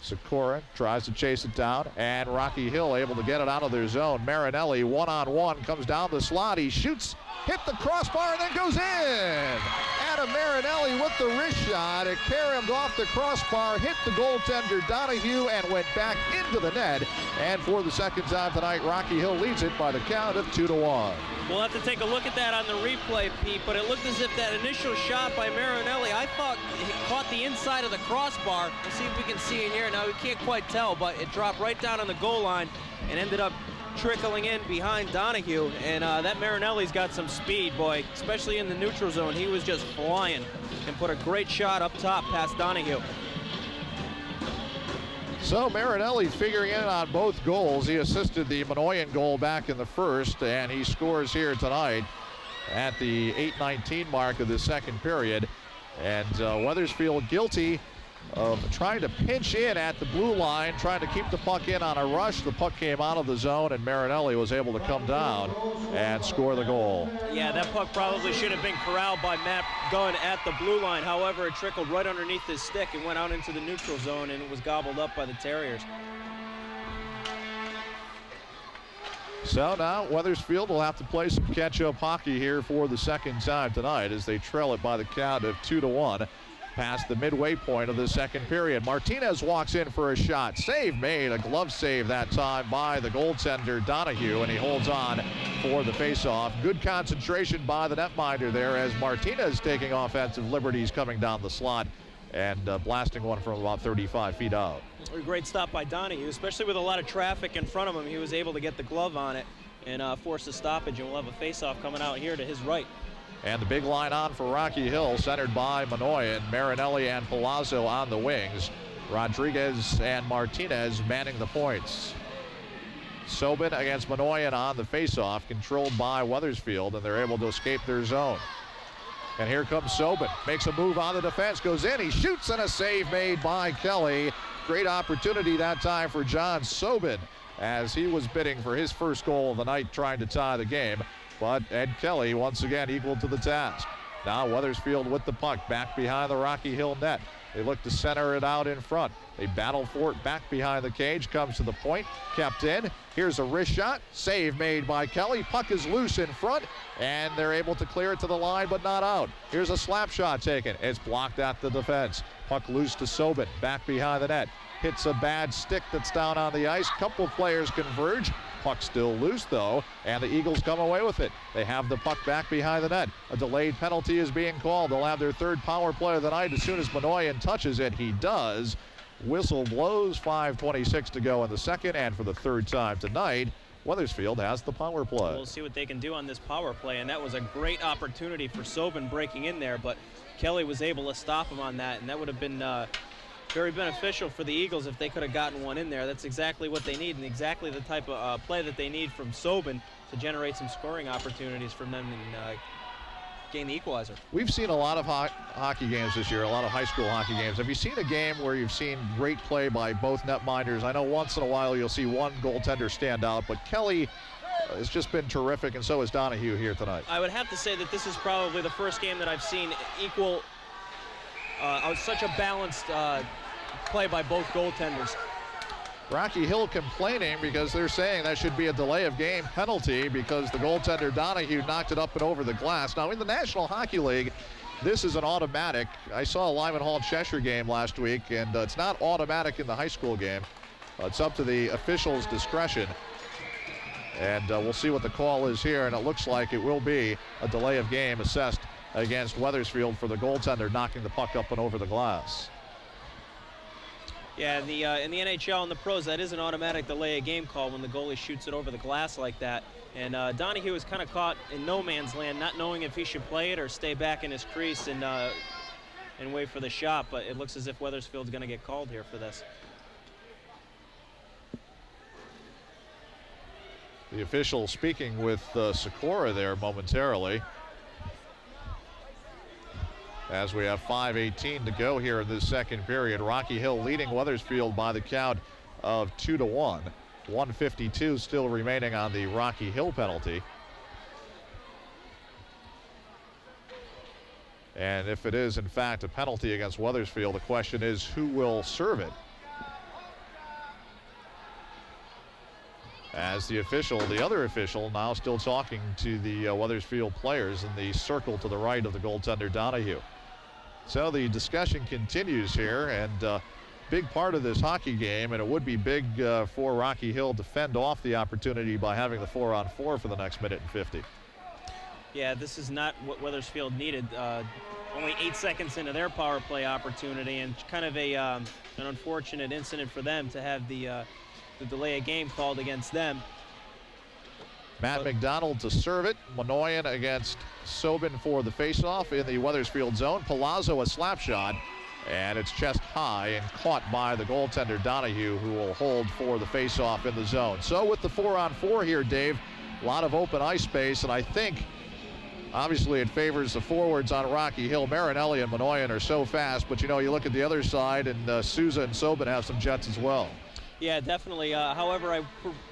Sikora tries to chase it down, and Rocky Hill able to get it out of their zone. Marinelli one-on-one comes down the slot. He shoots, hit the crossbar, and then goes in. Adam Marinelli with the wrist shot. It caromed off the crossbar, hit the goaltender Donahue, and went back into the net. And for the second time tonight, Rocky Hill leads it by the count of 2-1. We'll have to take a look at that on the replay, Pete, but it looked as if that initial shot by Marinelli, I thought it caught the inside of the crossbar. Let's see if we can see in here. Now, we can't quite tell, but it dropped right down on the goal line and ended up trickling in behind Donahue. And that Marinelli's got some speed, boy, especially in the neutral zone. He was just flying and put a great shot up top past Donahue. So Marinelli figuring in on both goals. He assisted the Minoyan goal back in the first, and he scores here tonight at the 8:19 mark of the second period. And Wethersfield guilty of trying to pinch in at the blue line, trying to keep the puck in on a rush. The puck came out of the zone, and Marinelli was able to come down and score the goal. Yeah, that puck probably should have been corralled by Matt Gunn at the blue line. However, it trickled right underneath his stick and went out into the neutral zone, and it was gobbled up by the Terriers. So now Wethersfield will have to play some catch-up hockey here for the second time tonight as they trail it by the count of 2-1. Past the midway point of the second period. Martinez walks in for a shot. Save made, a glove save that time by the goaltender Donahue, and he holds on for the faceoff. Good concentration by the netminder there as Martinez taking offensive liberties coming down the slot and blasting one from about 35 feet out. A great stop by Donahue, especially with a lot of traffic in front of him. He was able to get the glove on it and force a stoppage, and we'll have a faceoff coming out here to his right. And the big line on for Rocky Hill, centered by Manoyan, Marinelli, and Palazzo on the wings. Rodriguez and Martinez manning the points. Sobin against Manoyan on the faceoff, controlled by Wethersfield, and they're able to escape their zone. And here comes Sobin, makes a move on the defense, goes in, he shoots, and a save made by Kelly. Great opportunity that time for John Sobin, as he was bidding for his first goal of the night, trying to tie the game. But Ed Kelly once again equal to the task. Now Wethersfield with the puck back behind the Rocky Hill net. They look to center it out in front. They battle for it back behind the cage. Comes to the point, kept in. Here's a wrist shot. Save made by Kelly. Puck is loose in front, and they're able to clear it to the line, but not out. Here's a slap shot taken. It's blocked at the defense. Puck loose to Sobin, back behind the net. Hits a bad stick that's down on the ice. Couple players converge. Puck still loose, though, and the Eagles come away with it. They have the puck back behind the net. A delayed penalty is being called. They'll have their third power play of the night as soon as Manoyan touches it. He does. Whistle blows, 5:26 to go in the second, and for the third time tonight, Wethersfield has the power play. We'll see what they can do on this power play, and that was a great opportunity for Sobin breaking in there, but Kelly was able to stop him on that, and that would have been very beneficial for the Eagles if they could have gotten one in there. That's exactly what they need, and exactly the type of play that they need from Sobin to generate some scoring opportunities from them and gain the equalizer. We've seen a lot of hockey games this year, a lot of high school hockey games. Have you seen a game where you've seen great play by both netminders? I know once in a while you'll see one goaltender stand out, but Kelly has just been terrific, and so is Donahue here tonight. I would have to say that this is probably the first game that I've seen equal, such a balanced play by both goaltenders. Rocky Hill complaining because they're saying that should be a delay of game penalty because the goaltender Donahue knocked it up and over the glass. Now in the National Hockey League, this is an automatic. I saw a Lyman Hall Cheshire game last week, and it's not automatic in the high school game. It's up to the officials' discretion. And we'll see what the call is here, and it looks like it will be a delay of game assessed against Wethersfield for the goaltender knocking the puck up and over the glass. Yeah, in the NHL and the pros, that is an automatic delay of game call when the goalie shoots it over the glass like that. And Donahue was kind of caught in no man's land, not knowing if he should play it or stay back in his crease and wait for the shot. But it looks as if Wethersfield's going to get called here for this. The official speaking with Sikora there momentarily, as we have 5:18 to go here in this second period. Rocky Hill leading Wethersfield by the count of 2-1. 1:52 still remaining on the Rocky Hill penalty. And if it is in fact a penalty against Wethersfield, the question is who will serve it? As the other official now still talking to the Wethersfield players in the circle to the right of the goaltender Donahue. So the discussion continues here, and big part of this hockey game, and it would be big for Rocky Hill to fend off the opportunity by having the 4-on-4 for the next minute and 50. Yeah, this is not what Wethersfield needed. Only 8 seconds into their power play opportunity, and kind of an unfortunate incident for them to have the delay of game called against them. Matt McDonald to serve it. Manoyan against Sobin for the faceoff in the Wethersfield zone. Palazzo a slap shot, and it's chest high and caught by the goaltender Donahue, who will hold for the faceoff in the zone. So with the 4-on-4 here, Dave, a lot of open ice space, and I think obviously it favors the forwards on Rocky Hill. Marinelli and Manoyan are so fast, but you look at the other side, and Souza and Sobin have some jets as well. Yeah, definitely. However, I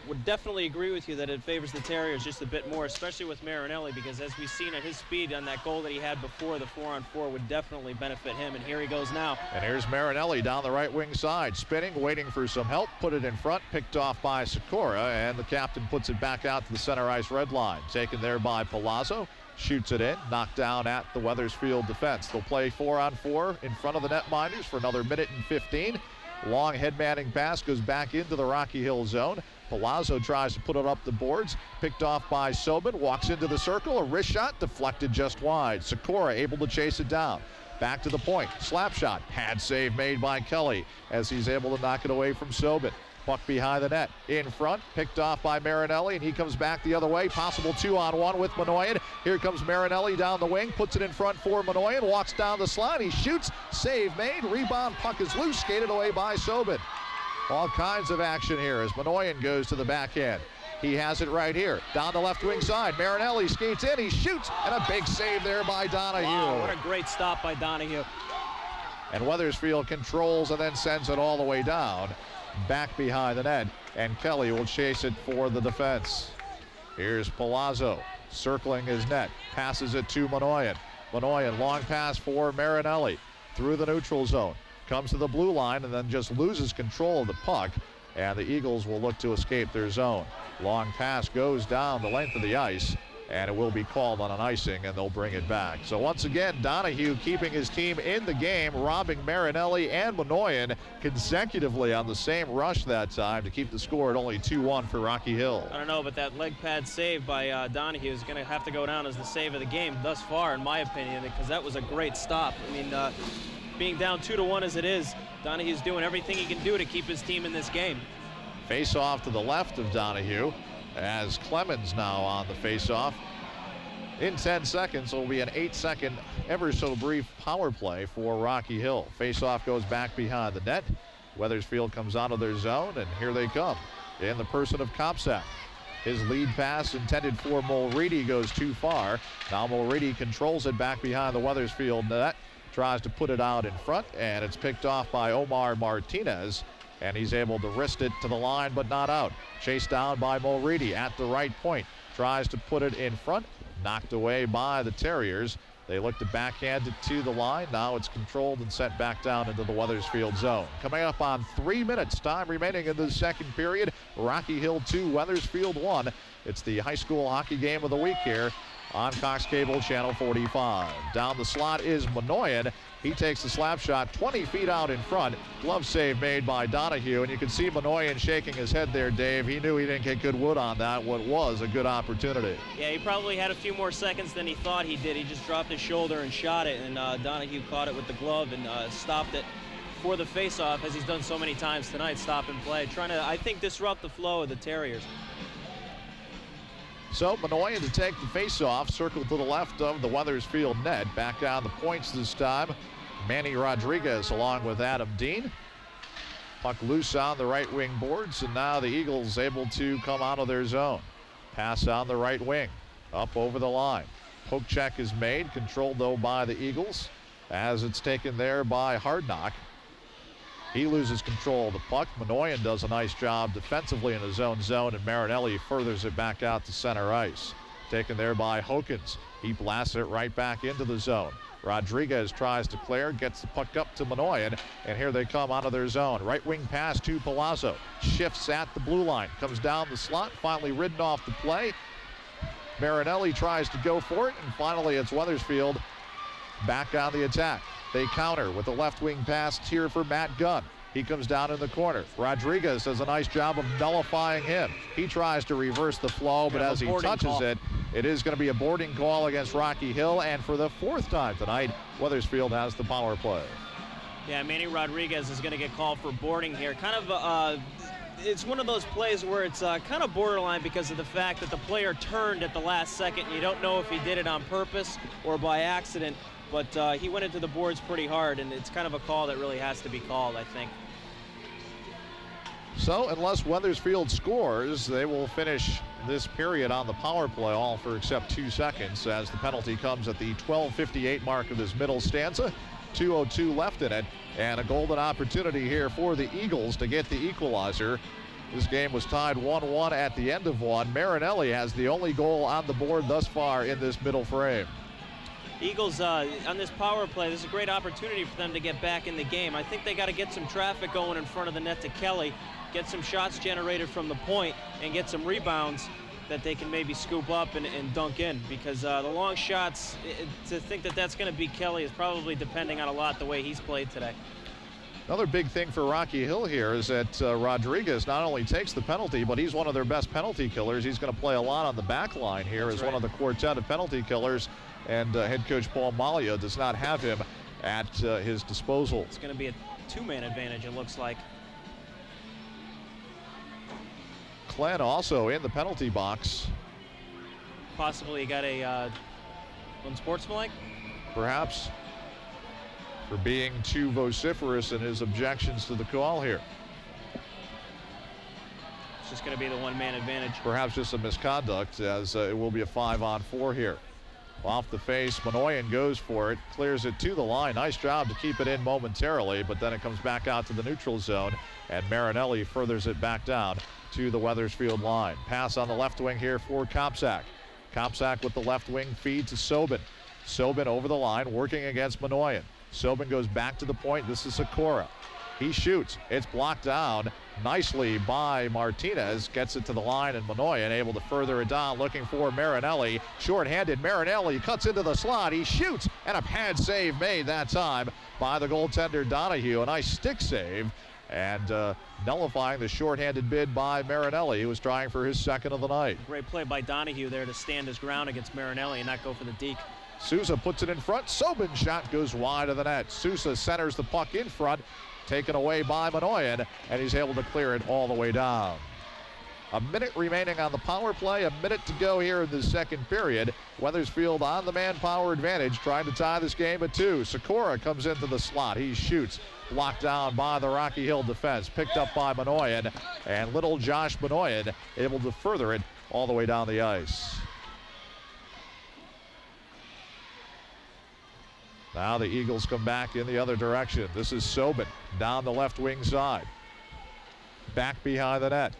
would definitely agree with you that it favors the Terriers just a bit more, especially with Marinelli, because as we've seen at his speed on that goal that he had before, the 4-on-4 would definitely benefit him, and here he goes now. And here's Marinelli down the right wing side, spinning, waiting for some help, put it in front, picked off by Sikora, and the captain puts it back out to the center ice red line. Taken there by Palazzo, shoots it in, knocked down at the Wethersfield defense. They'll play 4-on-4 in front of the netminders for another minute and 15. Long head manning pass goes back into the Rocky Hill zone. Palazzo tries to put it up the boards. Picked off by Sobin. Walks into the circle. A wrist shot deflected just wide. Sikora able to chase it down. Back to the point. Slap shot. Pad save made by Kelly as he's able to knock it away from Sobin. Puck behind the net. In front, picked off by Marinelli, and he comes back the other way. Possible 2-on-1 with Manoyan. Here comes Marinelli down the wing, puts it in front for Manoyan, walks down the slot, he shoots, save made, rebound, puck is loose, skated away by Sobin. All kinds of action here as Manoyan goes to the backhand. He has it right here, down the left wing side. Marinelli skates in, he shoots, and a big save there by Donahue. Wow, what a great stop by Donahue. And Wethersfield controls and then sends it all the way down, back behind the net, and Kelly will chase it for the defense. Here's Palazzo circling his net, passes it to Manoyan. Manoyan, long pass for Marinelli through the neutral zone, comes to the blue line and then just loses control of the puck, and the Eagles will look to escape their zone. Long pass goes down the length of the ice, and it will be called on an icing, and they'll bring it back. So once again, Donahue keeping his team in the game, robbing Marinelli and Manoyan consecutively on the same rush that time to keep the score at only 2-1 for Rocky Hill. I don't know, but that leg pad save by Donahue is going to have to go down as the save of the game thus far, in my opinion, because that was a great stop. I mean, being down 2-1 as it is, Donahue's doing everything he can do to keep his team in this game. Face off to the left of Donahue, as Clemens now on the face-off. In 10 seconds, it will be an 8-second, ever so brief power play for Rocky Hill. Face-off goes back behind the net. Wethersfield comes out of their zone, and here they come in the person of Kopsak. His lead pass intended for Mulready goes too far. Now Mulready controls it back behind the Wethersfield net, tries to put it out in front, and it's picked off by Omar Martinez. And he's able to wrist it to the line, but not out. Chased down by Mulready at the right point. Tries to put it in front. Knocked away by the Terriers. They look to backhand it to the line. Now it's controlled and sent back down into the Wethersfield zone. Coming up on 3 minutes, time remaining in the second period. Rocky Hill 2, Wethersfield 1. It's the high school hockey game of the week here on Cox Cable Channel 45. Down the slot is Manoyan. He takes the slap shot 20 feet out in front. Glove save made by Donahue, and you can see Manoyan shaking his head there, Dave. He knew he didn't get good wood on that. What was a good opportunity. Yeah, he probably had a few more seconds than he thought he did. He just dropped his shoulder and shot it, and Donahue caught it with the glove and stopped it for the face-off, as he's done so many times tonight, stop and play, trying to, I think, disrupt the flow of the Terriers. So Manoyan to take the face-off, circle to the left of the Wethersfield net. Back on the points this time, Manny Rodriguez along with Adam Dean. Puck loose on the right wing boards, and now the Eagles able to come out of their zone. Pass on the right wing, up over the line. Poke check is made, controlled though by the Eagles, as it's taken there by Hardknock. He loses control of the puck. Manoyan does a nice job defensively in his own zone, and Marinelli furthers it back out to center ice. Taken there by Hokins. He blasts it right back into the zone. Rodriguez tries to clear, gets the puck up to Manoyan, and here they come out of their zone. Right wing pass to Palazzo. Shifts at the blue line. Comes down the slot, finally ridden off the play. Marinelli tries to go for it, and finally it's Wethersfield back on the attack. They counter with a left wing pass here for Matt Gunn. He comes down in the corner. Rodriguez does a nice job of nullifying him. He tries to reverse the flow, but as he touches it, it is going to be a boarding call against Rocky Hill. And for the fourth time tonight, Wethersfield has the power play. Yeah, Manny Rodriguez is going to get called for boarding here. Kind of, it's one of those plays where it's kind of borderline because of the fact that the player turned at the last second. You don't know if he did it on purpose or by accident. But he went into the boards pretty hard, and it's kind of a call that really has to be called, I think. So unless Wethersfield scores, they will finish this period on the power play, all for except 2 seconds, as the penalty comes at the 12:58 mark of this middle stanza. 2:02 left in it, and a golden opportunity here for the Eagles to get the equalizer. This game was tied 1-1 at the end of one. Marinelli has the only goal on the board thus far in this middle frame. Eagles on this power play, this is a great opportunity for them to get back in the game. I think they got to get some traffic going in front of the net to Kelly, get some shots generated from the point, and get some rebounds that they can maybe scoop up and dunk in, because the long shots, to think that that's going to be Kelly is probably depending on a lot the way he's played today. Another big thing for Rocky Hill here is that Rodriguez not only takes the penalty, but he's one of their best penalty killers. He's going to play a lot on the back line here. That's as right. One of the quartet of penalty killers, and head coach Paul Malia does not have him at his disposal. It's going to be a two-man advantage, it looks like. Klenn also in the penalty box. Possibly got a unsportsmanlike? Perhaps, for being too vociferous in his objections to the call here. It's just going to be the one-man advantage. Perhaps just a misconduct, as it will be a 5-on-4 here. Off the face, Manoyan goes for it, clears it to the line. Nice job to keep it in momentarily, but then it comes back out to the neutral zone, and Marinelli furthers it back down to the Wethersfield line. Pass on the left wing here for Kopczak. Kopczak with the left wing feed to Sobin. Sobin over the line, working against Manoyan. Sobin goes back to the point. This is Sikora. He shoots. It's blocked down nicely by Martinez. Gets it to the line, and Manoyan able to further it down, looking for Marinelli. Short-handed Marinelli cuts into the slot. He shoots, and a pad save made that time by the goaltender Donahue. A nice stick save, and nullifying the short-handed bid by Marinelli, who was trying for his second of the night. Great play by Donahue there to stand his ground against Marinelli and not go for the deke. Sousa puts it in front. Sobin's shot goes wide of the net. Sousa centers the puck in front, taken away by Manoyan, and he's able to clear it all the way down. A minute remaining on the power play, a minute to go here in the second period. Wethersfield on the manpower advantage, trying to tie this game at 2. Sikora comes into the slot. He shoots, blocked down by the Rocky Hill defense, picked up by Manoyan, and little Josh Manoyan able to further it all the way down the ice. Now the Eagles come back in the other direction. This is Sobin down the left wing side. Back behind the net.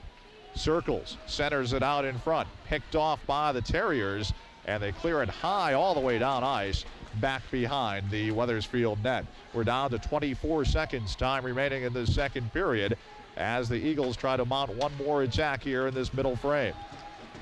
Circles, centers it out in front. Picked off by the Terriers, and they clear it high all the way down ice, back behind the Wethersfield net. We're down to 24 seconds, time remaining in the second period, as the Eagles try to mount one more attack here in this middle frame.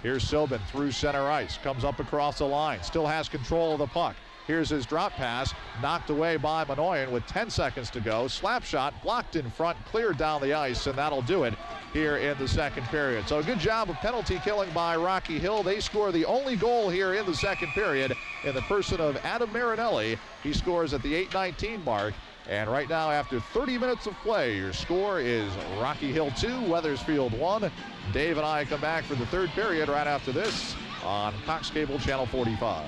Here's Sobin through center ice, comes up across the line, still has control of the puck. Here's his drop pass, knocked away by Manoyan with 10 seconds to go. Slap shot, blocked in front, cleared down the ice, and that'll do it here in the second period. So a good job of penalty killing by Rocky Hill. They score the only goal here in the second period in the person of Adam Marinelli. He scores at the 8:19 mark. And right now, after 30 minutes of play, your score is Rocky Hill 2, Wethersfield 1. Dave and I come back for the third period right after this on Cox Cable Channel 45.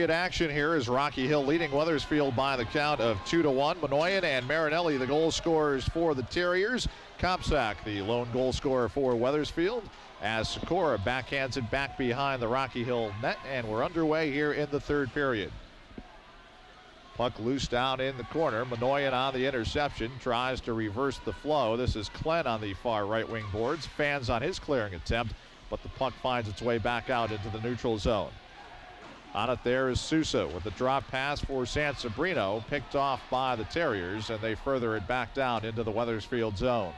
Action here is Rocky Hill leading Wethersfield by the count of 2-1. Manoyan and Marinelli the goal scorers for the Terriers. Kopczak the lone goal scorer for Wethersfield, as Sikora backhands it back behind the Rocky Hill net, and we're underway here in the third period. Puck loose down in the corner. Manoyan on the interception, tries to reverse the flow. This is Klenn on the far right wing boards. Fans on his clearing attempt, but the puck finds its way back out into the neutral zone. On it there is Sousa with the drop pass for San Sabrino, picked off by the Terriers, and they further it back down into the Wethersfield zone.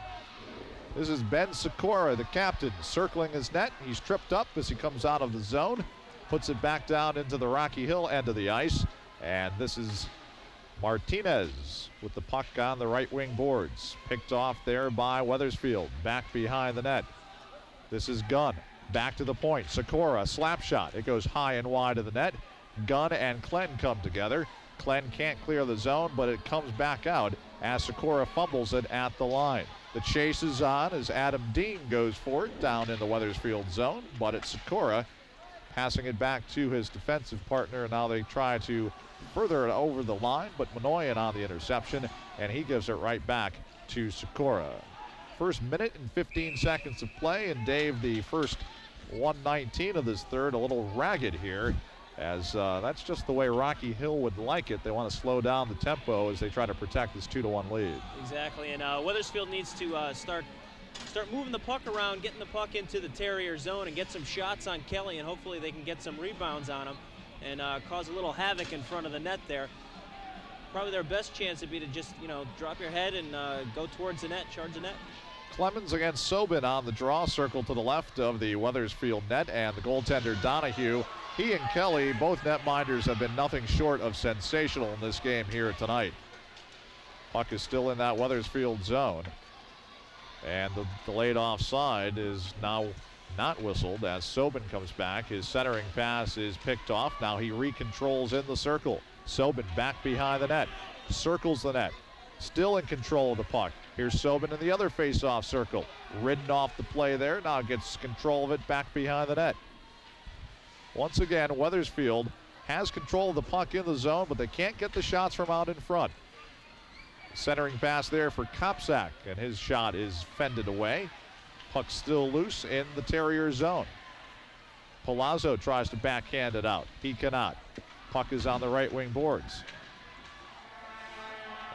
This is Ben Sikora, the captain, circling his net. He's tripped up as he comes out of the zone, puts it back down into the Rocky Hill end of the ice, and this is Martinez with the puck on the right wing boards, picked off there by Wethersfield, back behind the net. This is Gunn. Back to the point. Sikora, slap shot. It goes high and wide of the net. Gunn and Klenn come together. Klenn can't clear the zone, but it comes back out as Sikora fumbles it at the line. The chase is on as Adam Dean goes for it down in the Wethersfield zone, but it's Sikora passing it back to his defensive partner, and now they try to further it over the line, but Manoyan on the interception, and he gives it right back to Sikora. First minute and 15 seconds of play, and Dave, the first 1:19 of this third, a little ragged here, as that's just the way Rocky Hill would like it. They want to slow down the tempo as they try to protect this 2-1 lead. Exactly, and Wethersfield needs to start moving the puck around, getting the puck into the Terrier zone, and get some shots on Kelly, and hopefully they can get some rebounds on him and cause a little havoc in front of the net there. Probably their best chance would be to just, drop your head and go towards the net, charge the net. Clemens against Sobin on the draw circle to the left of the Wethersfield net, and the goaltender Donahue. He and Kelly, both netminders, have been nothing short of sensational in this game here tonight. Puck is still in that Wethersfield zone, and the delayed offside is now not whistled as Sobin comes back. His centering pass is picked off. Now he recontrols in the circle. Sobin back behind the net, circles the net, still in control of the puck. Here's Sobin in the other face-off circle. Ridden off the play there. Now gets control of it back behind the net. Once again, Wethersfield has control of the puck in the zone, but they can't get the shots from out in front. Centering pass there for Kopczak, and his shot is fended away. Puck still loose in the Terrier zone. Palazzo tries to backhand it out. He cannot. Puck is on the right wing boards.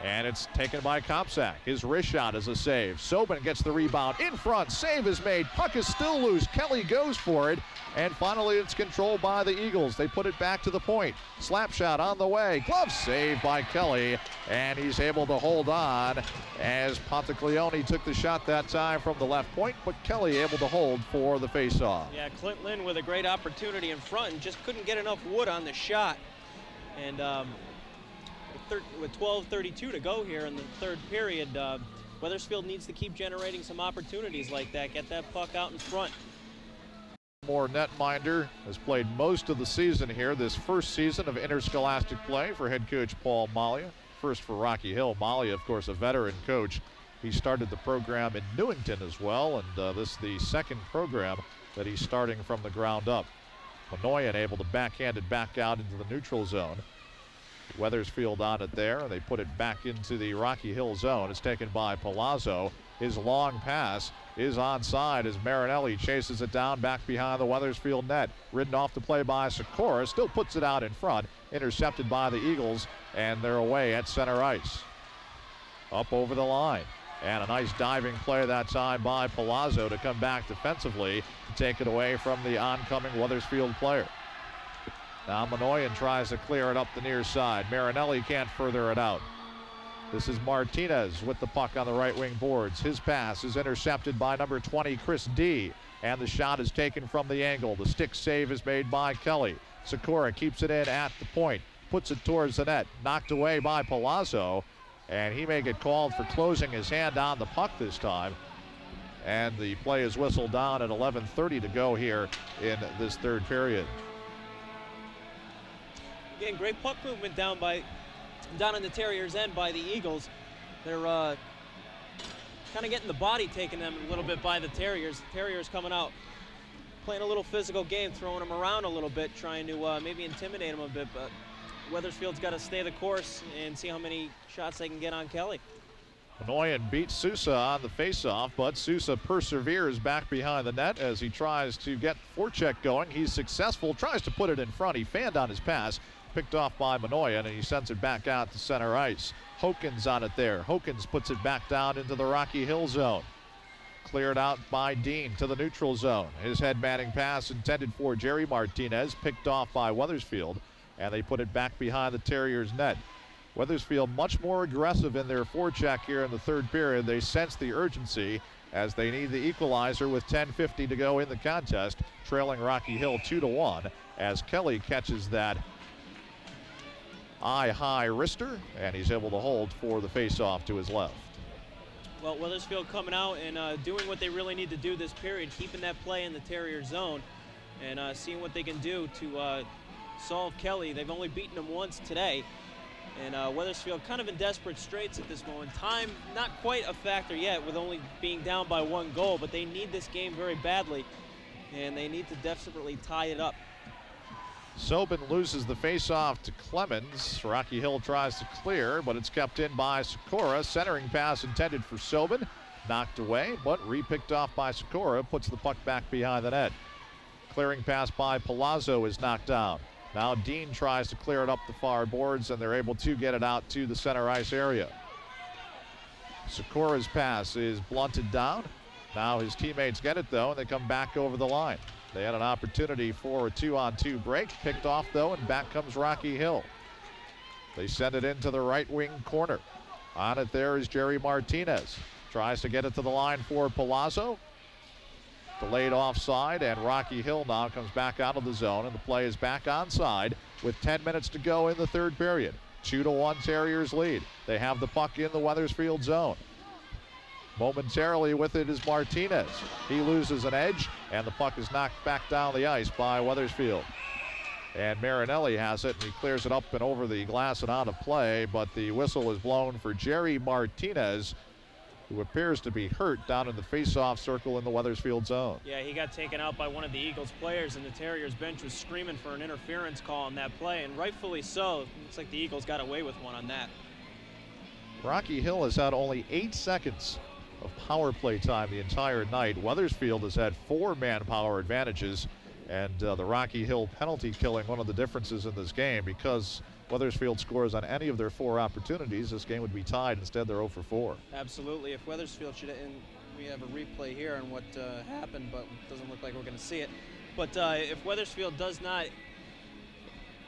And it's taken by Kopczak. His wrist shot is a save. Sobin gets the rebound in front. Save is made. Puck is still loose. Kelly goes for it. And finally it's controlled by the Eagles. They put it back to the point. Slap shot on the way. Glove save by Kelly. And he's able to hold on as Pontaglione took the shot that time from the left point. But Kelly able to hold for the faceoff. Yeah, Clint Lynn with a great opportunity in front and just couldn't get enough wood on the shot. And with 12:32 to go here in the third period, Wethersfield needs to keep generating some opportunities like that. Get that puck out in front. Moore netminder has played most of the season here, this first season of interscholastic play for head coach Paul Malia. First for Rocky Hill. Malia, of course, a veteran coach. He started the program in Newington as well, and this is the second program that he's starting from the ground up. Manoyan able to backhand it back out into the neutral zone. Wethersfield on it there, and they put it back into the Rocky Hill zone. It's taken by Palazzo. His long pass is onside as Marinelli chases it down back behind the Wethersfield net. Ridden off the play by Sikora, still puts it out in front. Intercepted by the Eagles, and they're away at center ice. Up over the line. And a nice diving play that time by Palazzo to come back defensively to take it away from the oncoming Wethersfield player. Now Manoyan tries to clear it up the near side. Marinelli can't further it out. This is Martinez with the puck on the right wing boards. His pass is intercepted by number 20, Chris D. And the shot is taken from the angle. The stick save is made by Kelly. Sikora keeps it in at the point. Puts it towards the net. Knocked away by Palazzo. And he may get called for closing his hand on the puck this time. And the play is whistled down at 11:30 to go here in this third period. Again, great puck movement down on the Terriers' end by the Eagles. They're kind of getting the body taken them a little bit by the Terriers. The Terriers coming out, playing a little physical game, throwing them around a little bit, trying to maybe intimidate them a bit. But Wethersfield's got to stay the course and see how many shots they can get on Kelly. Manoyan beats Sousa on the faceoff, but Sousa perseveres back behind the net as he tries to get forecheck going. He's successful, tries to put it in front. He fanned on his pass. Picked off by Manoyan, and he sends it back out to center ice. Hokins on it there. Hokins puts it back down into the Rocky Hill zone. Cleared out by Dean to the neutral zone. His head-manning pass intended for Jerry Martinez, picked off by Wethersfield, and they put it back behind the Terriers' net. Wethersfield much more aggressive in their forecheck here in the third period. They sense the urgency as they need the equalizer with 10:50 to go in the contest, trailing Rocky Hill 2-1 as Kelly catches that high wrister, and he's able to hold for the face-off to his left. Well, Wethersfield coming out and doing what they really need to do this period, keeping that play in the Terrier zone and seeing what they can do to solve Kelly. They've only beaten him once today, and Wethersfield kind of in desperate straits at this moment. Time not quite a factor yet with only being down by 1 goal, but they need this game very badly, and they need to desperately tie it up. Sobin loses the face-off to Clemens. Rocky Hill tries to clear, but it's kept in by Sikora. Centering pass intended for Sobin. Knocked away, but re-picked off by Sikora. Puts the puck back behind the net. Clearing pass by Palazzo is knocked down. Now Dean tries to clear it up the far boards, and they're able to get it out to the center ice area. Sikora's pass is blunted down. Now his teammates get it, though, and they come back over the line. They had an opportunity for a 2-on-2 break. Picked off, though, and back comes Rocky Hill. They send it into the right wing corner. On it there is Jerry Martinez. Tries to get it to the line for Palazzo. Delayed offside, and Rocky Hill now comes back out of the zone, and the play is back onside with 10 minutes to go in the third period. 2-1 Terriers lead. They have the puck in the Wethersfield zone. Momentarily with it is Martinez. He loses an edge, and the puck is knocked back down the ice by Wethersfield. And Marinelli has it, and he clears it up and over the glass and out of play, but the whistle is blown for Jerry Martinez, who appears to be hurt down in the face-off circle in the Wethersfield zone. Yeah, he got taken out by one of the Eagles players, and the Terriers bench was screaming for an interference call on that play, and rightfully so. Looks like the Eagles got away with one on that. Rocky Hill has had only 8 seconds of power play time the entire night. Wethersfield has had 4 manpower advantages, and the Rocky Hill penalty killing one of the differences in this game. Because Wethersfield scores on any of their 4 opportunities, this game would be tied. Instead, they're 0 for 4. Absolutely. If Wethersfield should, and we have a replay here on what happened, but it doesn't look like we're going to see it. But if Wethersfield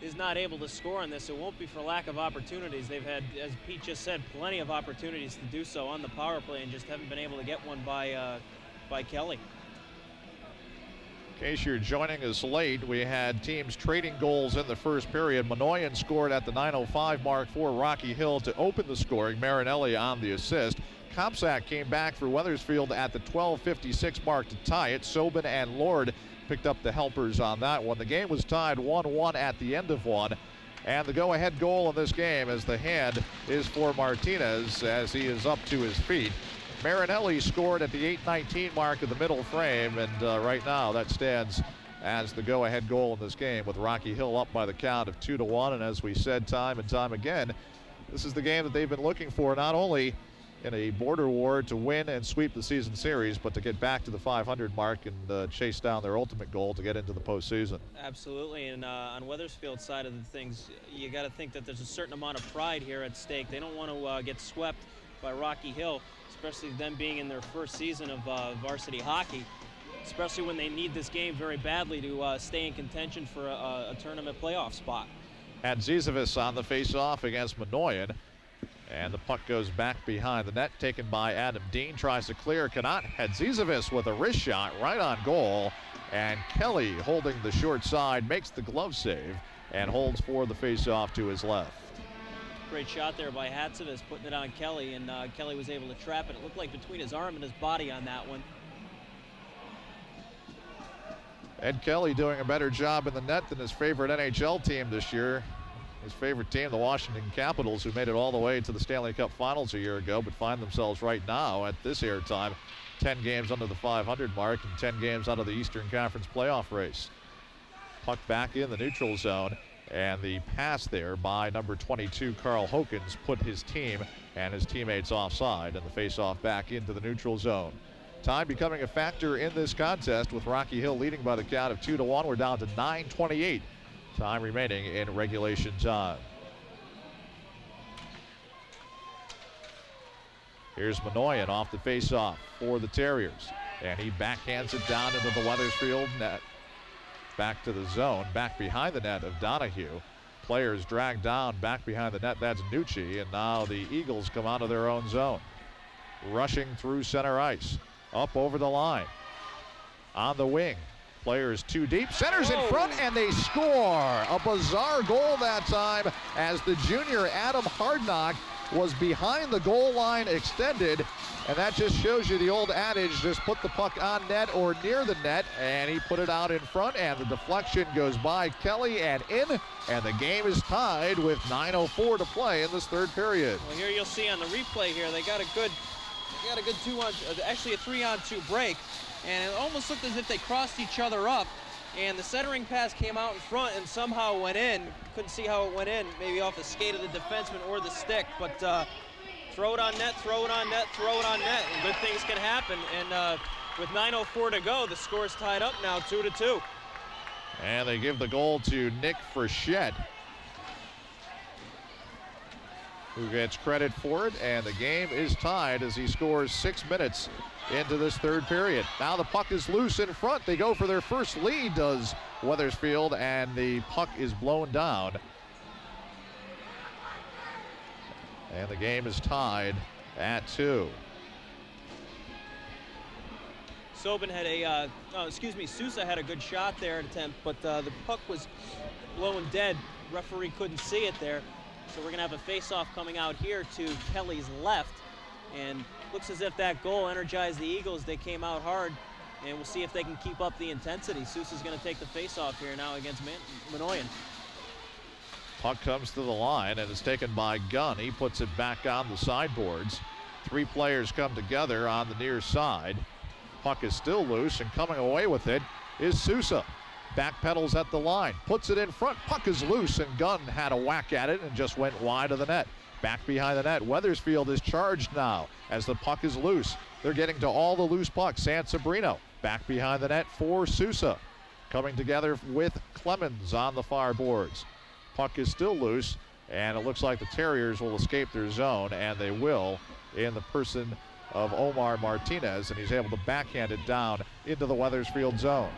is not able to score on this, it won't be for lack of opportunities. They've had, as Pete just said, plenty of opportunities to do so on the power play and just haven't been able to get one by Kelly. In case you're joining us late, we had teams trading goals in the first period. Minoyan scored at the 9:05 mark for Rocky Hill to open the scoring. Marinelli on the assist. Kopsak came back for Wethersfield at the 12:56 mark to tie it. Sobin and Lord picked up the helpers on that one. The game was tied 1-1 at the end of one. And the go-ahead goal in this game, as the hand is for Martinez as he is up to his feet. Marinelli scored at the 8:19 mark of the middle frame, and right now that stands as the go-ahead goal in this game, with Rocky Hill up by the count of 2-1. And as we said time and time again, this is the game that they've been looking for, not only in a border war to win and sweep the season series, but to get back to the 500 mark and chase down their ultimate goal to get into the postseason. Absolutely, and on Wethersfield's side of the things, you got to think that there's a certain amount of pride here at stake. They don't want to get swept by Rocky Hill, especially them being in their first season of varsity hockey, especially when they need this game very badly to stay in contention for a tournament playoff spot. Hadzizevich on the face-off against Minoyan. And the puck goes back behind the net, taken by Adam Dean. Tries to clear, cannot. Hadzizevich with a wrist shot right on goal. And Kelly, holding the short side, makes the glove save and holds for the face-off to his left. Great shot there by Hadzizevich, putting it on Kelly, and Kelly was able to trap it. It looked like between his arm and his body on that one. Ed Kelly doing a better job in the net than his favorite NHL team this year. His favorite team, the Washington Capitals, who made it all the way to the Stanley Cup Finals a year ago, but find themselves right now at this airtime 10 games under the 500 mark and 10 games out of the Eastern Conference playoff race. Puck back in the neutral zone, and the pass there by number 22, Carl Hokins, put his team and his teammates offside, and the face-off back into the neutral zone. Time becoming a factor in this contest, with Rocky Hill leading by the count of 2-1. We're down to 9:28. Time remaining in regulation time. Here's Minoyan off the face-off for the Terriers. And he backhands it down into the Wethersfield net. Back to the zone, back behind the net of Donahue. Players dragged down back behind the net. That's Nucci. And now the Eagles come out of their own zone. Rushing through center ice. Up over the line. On the wing. Players too deep, centers in front, and they score. A bizarre goal that time, as the junior Adam Hardnock was behind the goal line extended, and that just shows you the old adage, just put the puck on net or near the net, and he put it out in front, and the deflection goes by Kelly and in, and the game is tied with 9:04 to play in this third period. Well, here you'll see on the replay here, they got a good 3-on-2 break. And it almost looked as if they crossed each other up, and the centering pass came out in front and somehow went in. Couldn't see how it went in, maybe off the skate of the defenseman or the stick, but throw it on net, throw it on net, throw it on net, and good things can happen. And with 9:04 to go, the score's tied up now, 2-2. And they give the goal to Nick Frechette, who gets credit for it, and the game is tied as he scores 6 minutes into this third period. Now the puck is loose in front. They go for their first lead, does Wethersfield, and the puck is blown down. And the game is tied at 2. Sobin had Sousa had a good shot there at attempt, but the puck was blowing dead. Referee couldn't see it there. So we're gonna have a face-off coming out here to Kelly's left, and looks as if that goal energized the Eagles. They came out hard, and we'll see if they can keep up the intensity. Sousa's gonna take the face-off here now against Minoyan. Puck comes to the line and is taken by Gunn. He puts it back on the sideboards. Three players come together on the near side. Puck is still loose, and coming away with it is Sousa. Backpedals at the line, puts it in front. Puck is loose, and Gunn had a whack at it and just went wide of the net. Back behind the net, Wethersfield is charged now as the puck is loose. They're getting to all the loose pucks. San Sabrino back behind the net for Sousa. Coming together with Clemens on the far boards. Puck is still loose, and it looks like the Terriers will escape their zone, and they will in the person of Omar Martinez, and he's able to backhand it down into the Wethersfield zone.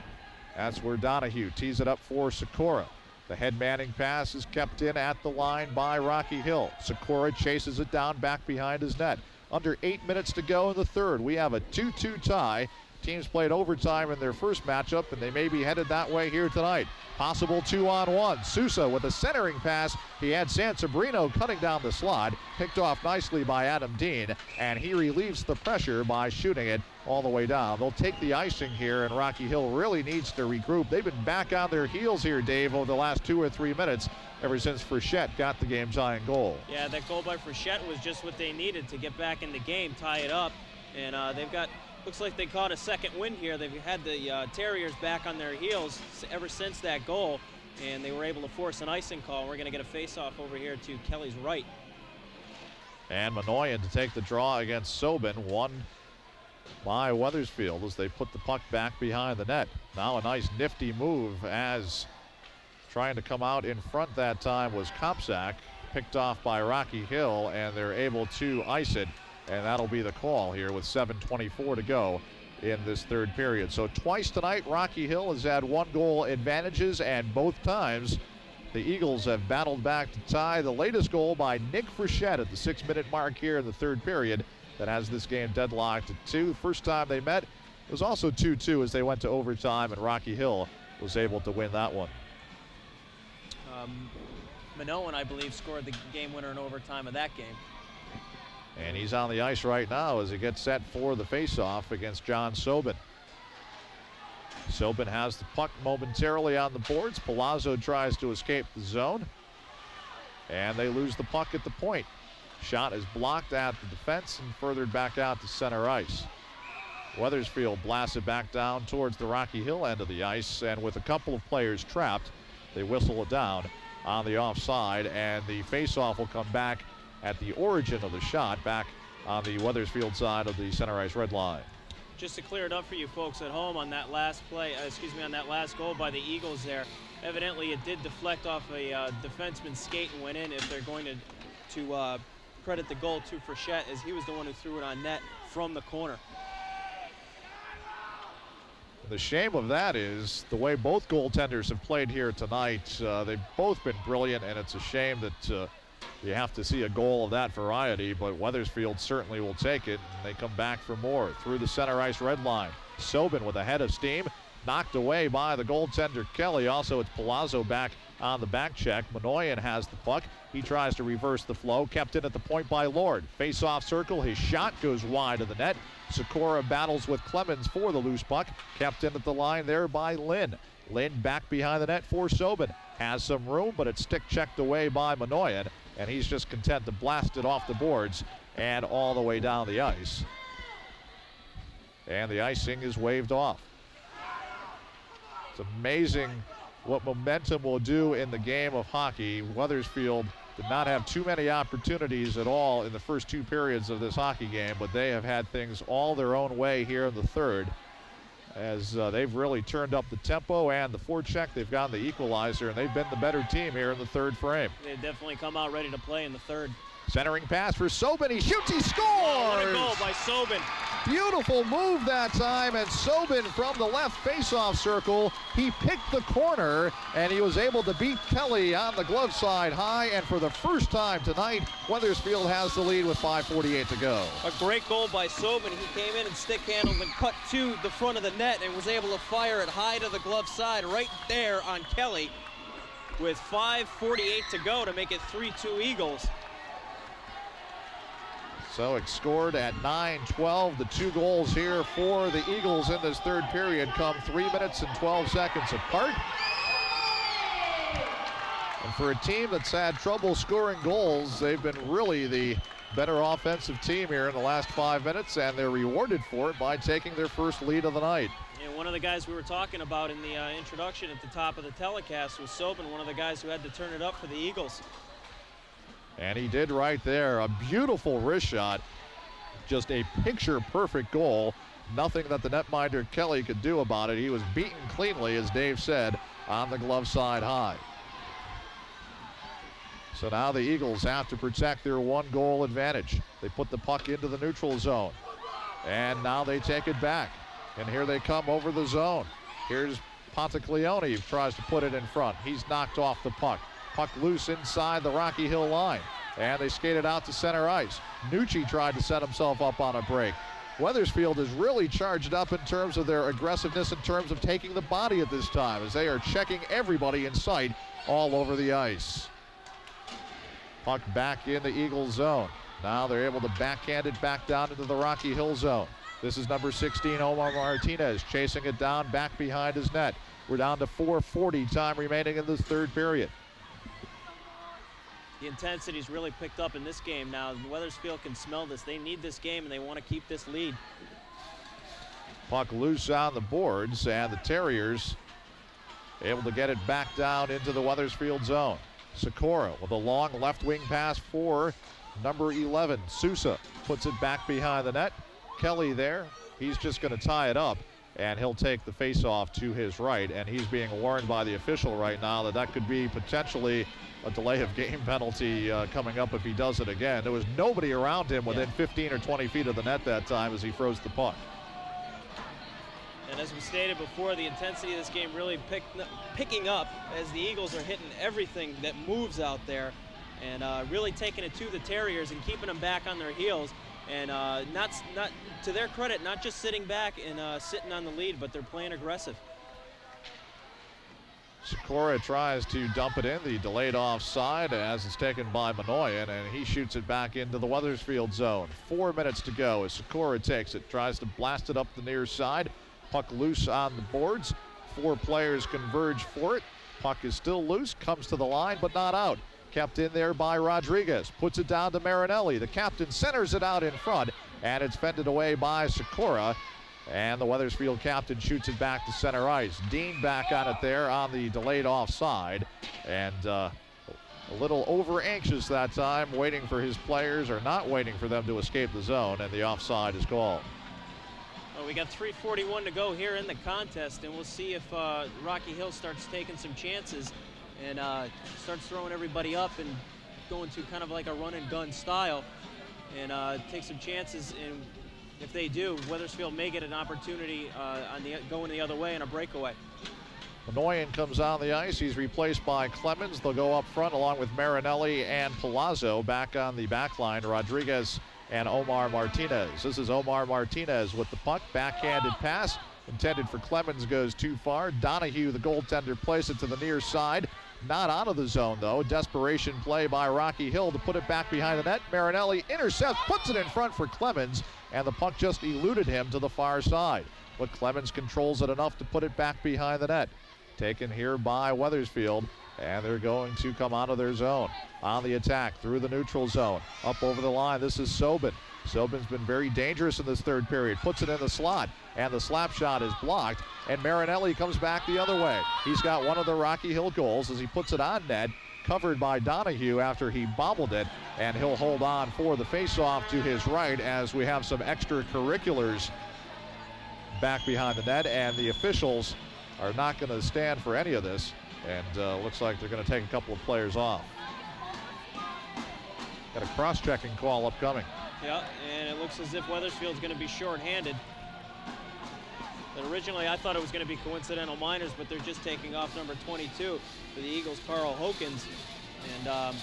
That's where Donahue tees it up for Sikora. The head manning pass is kept in at the line by Rocky Hill. Sikora chases it down back behind his net. Under 8 minutes to go in the third. We have a 2-2 tie. Teams played overtime in their first matchup, and they may be headed that way here tonight. Possible 2-on-1. Sousa with a centering pass. He had San Sabrino cutting down the slot. Picked off nicely by Adam Dean, and he relieves the pressure by shooting it all the way down. They'll take the icing here, and Rocky Hill really needs to regroup. They've been back on their heels here, Dave, over the last 2 or 3 minutes, ever since Frechette got the game-tying goal. Yeah, that goal by Frechette was just what they needed to get back in the game, tie it up, and they've got... Looks like they caught a second win here. They've had the Terriers back on their heels ever since that goal, and they were able to force an icing call. We're going to get a face-off over here to Kelly's right. And Manoyan to take the draw against Sobin, won by Wethersfield as they put the puck back behind the net. Now a nice nifty move as trying to come out in front that time was Kopczak, picked off by Rocky Hill, and they're able to ice it. And that'll be the call here with 7:24 to go in this third period. So twice tonight, Rocky Hill has had 1-goal advantages, and both times the Eagles have battled back to tie. The latest goal by Nick Frechette at the 6-minute mark here in the third period that has this game deadlocked at 2. First time they met, it was also 2-2 as they went to overtime, and Rocky Hill was able to win that one. Manoan, I believe, scored the game winner in overtime of that game. And he's on the ice right now as he gets set for the faceoff against John Sobin. Sobin has the puck momentarily on the boards. Palazzo tries to escape the zone, and they lose the puck at the point. Shot is blocked at the defense and furthered back out to center ice. Wethersfield blasts it back down towards the Rocky Hill end of the ice, and with a couple of players trapped, they whistle it down on the offside, and the faceoff will come back at the origin of the shot, back on the Wethersfield side of the center ice red line. Just to clear it up for you folks at home on that last play, on that last goal by the Eagles there, evidently it did deflect off a defenseman's skate and went in. If they're going to credit the goal to Frechette, as he was the one who threw it on net from the corner. The shame of that is the way both goaltenders have played here tonight. They've both been brilliant, and it's a shame that you have to see a goal of that variety, but Wethersfield certainly will take it, and they come back for more through the center ice red line. Sobin with a head of steam, knocked away by the goaltender Kelly. Also, it's Palazzo back on the back check. Manoyan has the puck. He tries to reverse the flow, kept in at the point by Lord. Face-off circle, his shot goes wide of the net. Sikora battles with Clemens for the loose puck, kept in at the line there by Lynn. Lynn back behind the net for Sobin. Has some room, but it's stick checked away by Manoyan, and he's just content to blast it off the boards and all the way down the ice. And the icing is waved off. It's amazing what momentum will do in the game of hockey. Wethersfield did not have too many opportunities at all in the first 2 periods of this hockey game, but they have had things all their own way here in the third, as they've really turned up the tempo and the forecheck. They've gotten the equalizer, and they've been the better team here in the third frame. They've definitely come out ready to play in the third. Centering pass for Sobin. He shoots, he scores! Oh, what a goal by Sobin. Beautiful move that time, and Sobin from the left faceoff circle. He picked the corner, and he was able to beat Kelly on the glove side high, and for the first time tonight, Wethersfield has the lead with 5:48 to go. A great goal by Sobin. He came in and stick handled and cut to the front of the net and was able to fire it high to the glove side right there on Kelly with 5:48 to go to make it 3-2 Eagles. So it scored at 9:12. The 2 goals here for the Eagles in this third period come 3 minutes and 12 seconds apart. And for a team that's had trouble scoring goals, they've been really the better offensive team here in the last 5 minutes, and they're rewarded for it by taking their first lead of the night. And one of the guys we were talking about in the introduction at the top of the telecast was Sobin, one of the guys who had to turn it up for the Eagles. And he did right there. A beautiful wrist shot. Just a picture-perfect goal. Nothing that the netminder Kelly could do about it. He was beaten cleanly, as Dave said, on the glove side high. So now the Eagles have to protect their 1-goal advantage. They put the puck into the neutral zone. And now they take it back. And here they come over the zone. Here's Pontaglione who tries to put it in front. He's knocked off the puck. Puck loose inside the Rocky Hill line. And they skated out to center ice. Nucci tried to set himself up on a break. Wethersfield is really charged up in terms of their aggressiveness, in terms of taking the body at this time, as they are checking everybody in sight all over the ice. Puck back in the Eagles zone. Now they're able to backhand it back down into the Rocky Hill zone. This is number 16, Omar Martinez, chasing it down back behind his net. We're down to 4:40 time remaining in this third period. The intensity's really picked up in this game now. Wethersfield can smell this. They need this game, and they want to keep this lead. Puck loose on the boards, and the Terriers able to get it back down into the Wethersfield zone. Sikora with a long left wing pass for number 11, Sousa. Puts it back behind the net. Kelly there. He's just going to tie it up, and he'll take the faceoff to his right, and he's being warned by the official right now that that could be potentially a delay of game penalty coming up if he does it again. There was nobody around him within 15 or 20 feet of the net that time as he froze the puck. And as we stated before, the intensity of this game really picking up as the Eagles are hitting everything that moves out there, and really taking it to the Terriers and keeping them back on their heels. And not to their credit, not just sitting back and sitting on the lead, but they're playing aggressive. Sikora tries to dump it in, the delayed offside as it's taken by Manoyan, and he shoots it back into the Wethersfield zone. 4 minutes to go as Sikora takes it, tries to blast it up the near side. Puck loose on the boards. 4 players converge for it. Puck is still loose, comes to the line, but not out. Kept in there by Rodriguez. Puts it down to Marinelli. The captain centers it out in front, and it's fended away by Sikora. And the Wethersfield captain shoots it back to center ice. Dean back on it there on the delayed offside. And a little over anxious that time, waiting for his players, or not waiting for them to escape the zone, and the offside is called. Well, we got 3:41 to go here in the contest, and we'll see if Rocky Hill starts taking some chances and starts throwing everybody up and going to kind of like a run and gun style, and take some chances. And if they do, Wethersfield may get an opportunity going the other way in a breakaway. Manoyan comes on the ice. He's replaced by Clemens. They'll go up front along with Marinelli and Palazzo. Back on the back line, Rodriguez and Omar Martinez. This is Omar Martinez with the puck. Backhanded pass intended for Clemens, goes too far. Donahue, the goaltender, plays it to the near side. Not out of the zone, though. Desperation play by Rocky Hill to put it back behind the net. Marinelli intercepts, puts it in front for Clemens, and the puck just eluded him to the far side. But Clemens controls it enough to put it back behind the net. Taken here by Wethersfield, and they're going to come out of their zone. On the attack through the neutral zone. Up over the line, this is Sobin. Sobin's been very dangerous in this third period. Puts it in the slot, and the slap shot is blocked, and Marinelli comes back the other way. He's got one of the Rocky Hill goals as he puts it on net, covered by Donahue after he bobbled it, and he'll hold on for the faceoff to his right as we have some extracurriculars back behind the net, and the officials are not going to stand for any of this, and looks like they're going to take a couple of players off. Got a cross-checking call upcoming. Yeah, and it looks as if Wethersfield's going to be shorthanded. But originally I thought it was going to be coincidental minors, but they're just taking off number 22 for the Eagles, Carl Hokins. And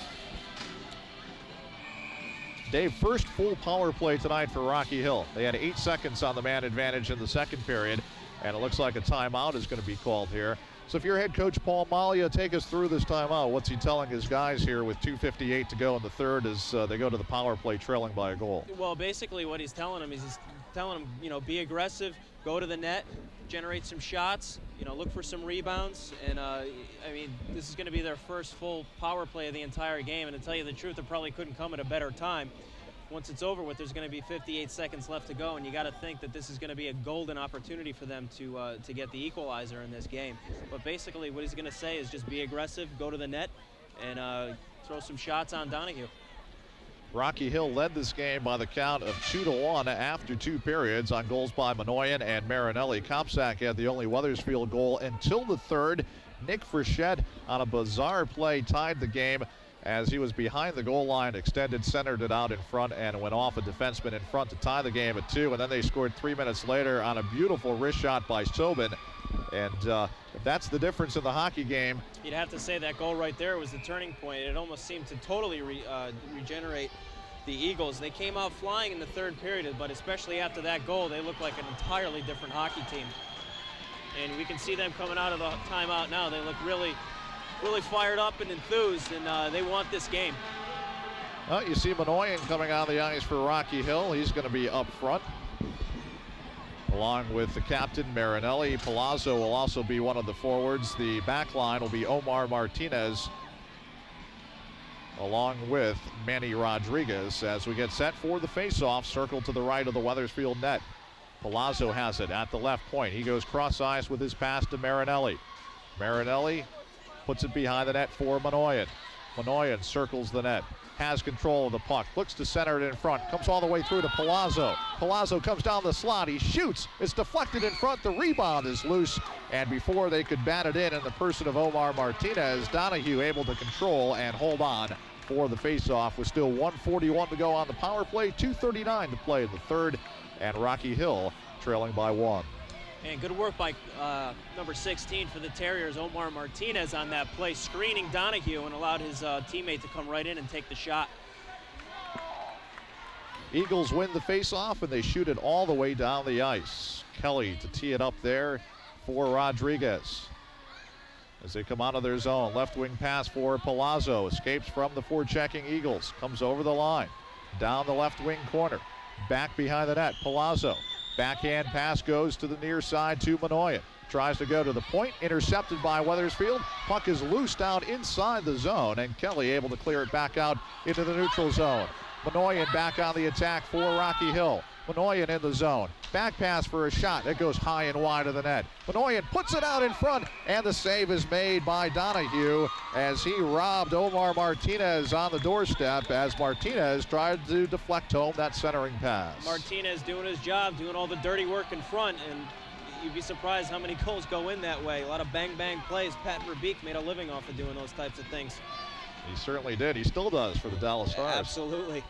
Dave, first full power play tonight for Rocky Hill. They had 8 seconds on the man advantage in the second period, and it looks like a timeout is going to be called here. So if you're head coach Paul Malia, take us through this timeout. What's he telling his guys here with 2:58 to go in the third as they go to the power play trailing by a goal? Well, basically what he's telling them is he's telling them, you know, be aggressive, go to the net, generate some shots, you know, look for some rebounds. And, I mean, this is going to be their first full power play of the entire game. And to tell you the truth, it probably couldn't come at a better time. once it's over with, there's going to be 58 seconds left to go, and you got to think that this is going to be a golden opportunity for them to get the equalizer in this game. But basically what he's going to say is just be aggressive, go to the net, and throw some shots on Donahue. Rocky Hill led this game by the count of 2-1 after 2 periods on goals by Manoyan and Marinelli. Kopsak had the only Wethersfield goal until the third. Nick Frechette on a bizarre play tied the game as he was behind the goal line, extended, centered it out in front, and went off a defenseman in front to tie the game at 2. And then they scored 3 minutes later on a beautiful wrist shot by Sobin. And if that's the difference in the hockey game, you'd have to say that goal right there was the turning point. It almost seemed to totally regenerate the Eagles. They came out flying in the third period, but especially after that goal, they look like an entirely different hockey team. And we can see them coming out of the timeout now. They look really fired up and enthused, and they want this game. Well, you see Manoyan coming on the ice for Rocky Hill. He's going to be up front, along with the captain, Marinelli. Palazzo will also be one of the forwards. The back line will be Omar Martinez, along with Manny Rodriguez, as we get set for the face-off. Circle to the right of the Wethersfield net. Palazzo has it at the left point. He goes cross-ice with his pass to Marinelli. Marinelli puts it behind the net for Manoyan. Manoyan circles the net, has control of the puck, looks to center it in front, comes all the way through to Palazzo. Palazzo comes down the slot, he shoots, it's deflected in front, the rebound is loose, and before they could bat it in the person of Omar Martinez, Donahue able to control and hold on for the face-off with still 1:41 to go on the power play, 2:39 to play in the third, and Rocky Hill trailing by 1. And good work by number 16 for the Terriers, Omar Martinez, on that play, screening Donahue and allowed his teammate to come right in and take the shot. Eagles win the face-off, and they shoot it all the way down the ice. Kelly to tee it up there for Rodriguez. As they come out of their zone, left wing pass for Palazzo, escapes from the forechecking Eagles, comes over the line, down the left wing corner, back behind the net, Palazzo. Backhand pass goes to the near side to Manoyan. Tries to go to the point, intercepted by Wethersfield. Puck is loose down inside the zone, and Kelly able to clear it back out into the neutral zone. Manoyan back on the attack for Rocky Hill. Manoyan in the zone. Back pass for a shot. It goes high and wide of the net. Manoyan puts it out in front, and the save is made by Donahue as he robbed Omar Martinez on the doorstep as Martinez tried to deflect home that centering pass. Martinez doing his job, doing all the dirty work in front, and you'd be surprised how many goals go in that way. A lot of bang-bang plays. Pat Verbeek made a living off of doing those types of things. He certainly did. He still does for the Dallas Stars. Absolutely.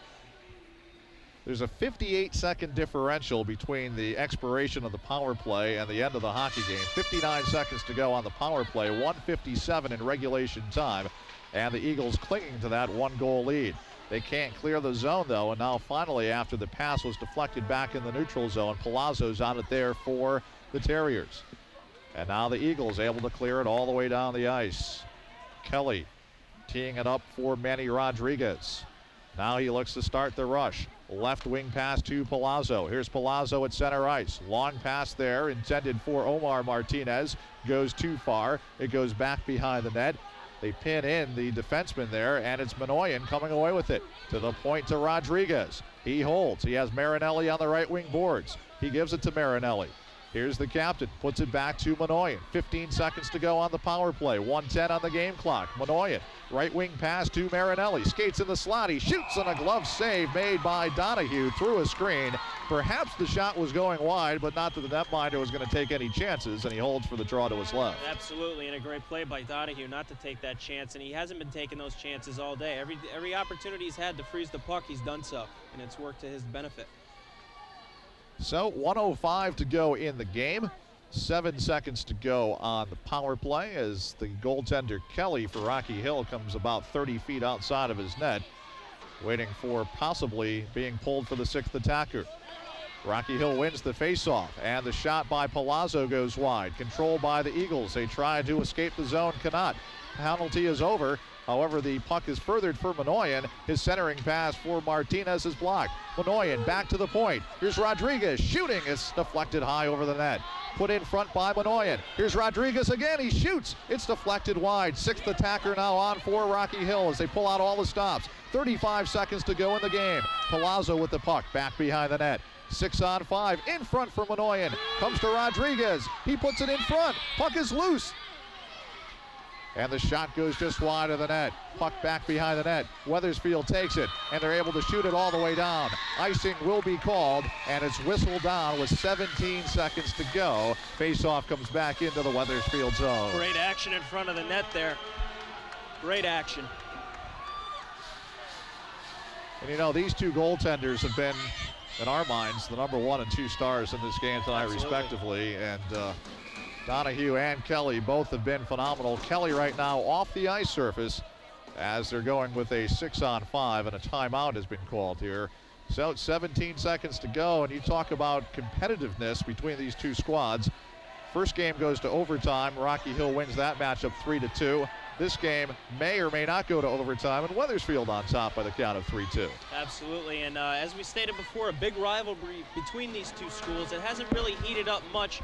There's a 58-second differential between the expiration of the power play and the end of the hockey game. 59 seconds to go on the power play, 1:57 in regulation time, and the Eagles clinging to that 1-goal lead. They can't clear the zone, though, and now finally, after the pass was deflected back in the neutral zone, Palazzo's on it there for the Terriers. And now the Eagles able to clear it all the way down the ice. Kelly teeing it up for Manny Rodriguez. Now he looks to start the rush. Left wing pass to Palazzo. Here's Palazzo at center ice. Long pass there intended for Omar Martinez. Goes too far. It goes back behind the net. They pin in the defenseman there, and it's Manoyan coming away with it. To the point to Rodriguez. He holds. He has Marinelli on the right wing boards. He gives it to Marinelli. Here's the captain, puts it back to Manoyan. 15 seconds to go on the power play. 1:10 on the game clock. Manoyan, right wing pass to Marinelli. Skates in the slot. He shoots on a glove save made by Donahue through a screen. Perhaps the shot was going wide, but not that the netminder was going to take any chances, and he holds for the draw to his left. Absolutely, and a great play by Donahue not to take that chance, and he hasn't been taking those chances all day. Every opportunity he's had to freeze the puck, he's done so, and it's worked to his benefit. So 1:05 to go in the game. 7 seconds to go on the power play as the goaltender Kelly for Rocky Hill comes about 30 feet outside of his net, waiting for possibly being pulled for the 6th attacker. Rocky Hill wins the faceoff, and the shot by Palazzo goes wide. Controlled by the Eagles. They try to escape the zone, cannot. Penalty is over. However, the puck is furthered for Manoyan. His centering pass for Martinez is blocked. Manoyan back to the point. Here's Rodriguez shooting. It's deflected high over the net. Put in front by Manoyan. Here's Rodriguez again. He shoots. It's deflected wide. 6th attacker now on for Rocky Hill as they pull out all the stops. 35 seconds to go in the game. Palazzo with the puck, back behind the net. 6-on-5, in front for Manoyan. Comes to Rodriguez. He puts it in front. Puck is loose. And the shot goes just wide of the net. Puck back behind the net. Wethersfield takes it, and they're able to shoot it all the way down. Icing will be called, and it's whistled down with 17 seconds to go. Face-off comes back into the Wethersfield zone. Great action in front of the net there. Great action. And you know, these two goaltenders have been, in our minds, the number 1 and 2 stars in this game tonight, respectively. And Donahue and Kelly both have been phenomenal. Kelly right now off the ice surface as they're going with a 6-on-5, and a timeout has been called here. So 17 seconds to go, and you talk about competitiveness between these two squads. First game goes to overtime. Rocky Hill wins that matchup 3-2. This game may or may not go to overtime, and Wethersfield on top by the count of 3-2. Absolutely, and as we stated before, a big rivalry between these two schools. It hasn't really heated up much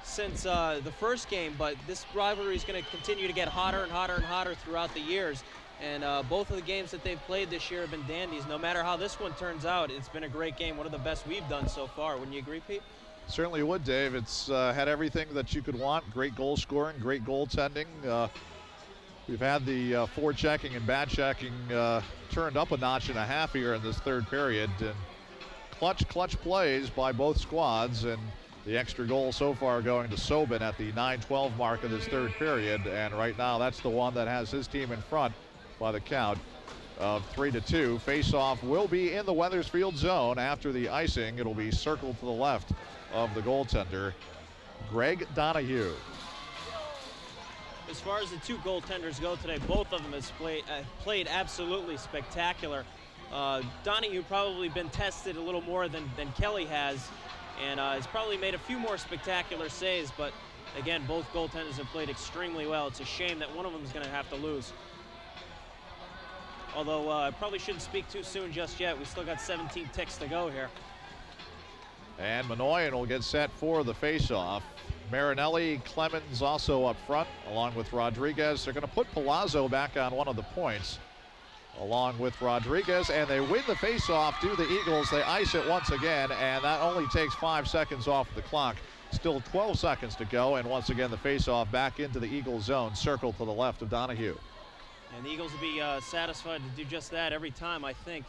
since the first game, but this rivalry is going to continue to get hotter and hotter and hotter throughout the years. And both of the games that they've played this year have been dandies. No matter how this one turns out, it's been a great game, one of the best we've done so far. Wouldn't you agree, Pete? Certainly would, Dave. It's had everything that you could want. Great goal scoring, great goaltending. We've had the forechecking and back checking turned up a notch and a half here in this third period. And clutch plays by both squads, and the extra goal so far going to Sobin at the 9:12 mark of this third period. And right now, that's the one that has his team in front by the count of 3-2. Face-off will be in the Wethersfield zone after the icing. It'll be circled to the left of the goaltender, Greg Donahue. As far as the two goaltenders go today, both of them have played absolutely spectacular. Donahue probably been tested a little more than Kelly has, and has probably made a few more spectacular saves, but again, both goaltenders have played extremely well. It's a shame that one of them is going to have to lose. Although I probably shouldn't speak too soon just yet. We still got 17 ticks to go here. And Manoyan will get set for the face-off. Marinelli, Clemens also up front, along with Rodriguez. They're going to put Palazzo back on one of the points, along with Rodriguez, and they win the face-off to the Eagles. They ice it once again, and that only takes 5 seconds off the clock. Still 12 seconds to go, and once again the face-off back into the Eagles zone, circled to the left of Donahue. And the Eagles will be satisfied to do just that every time, I think.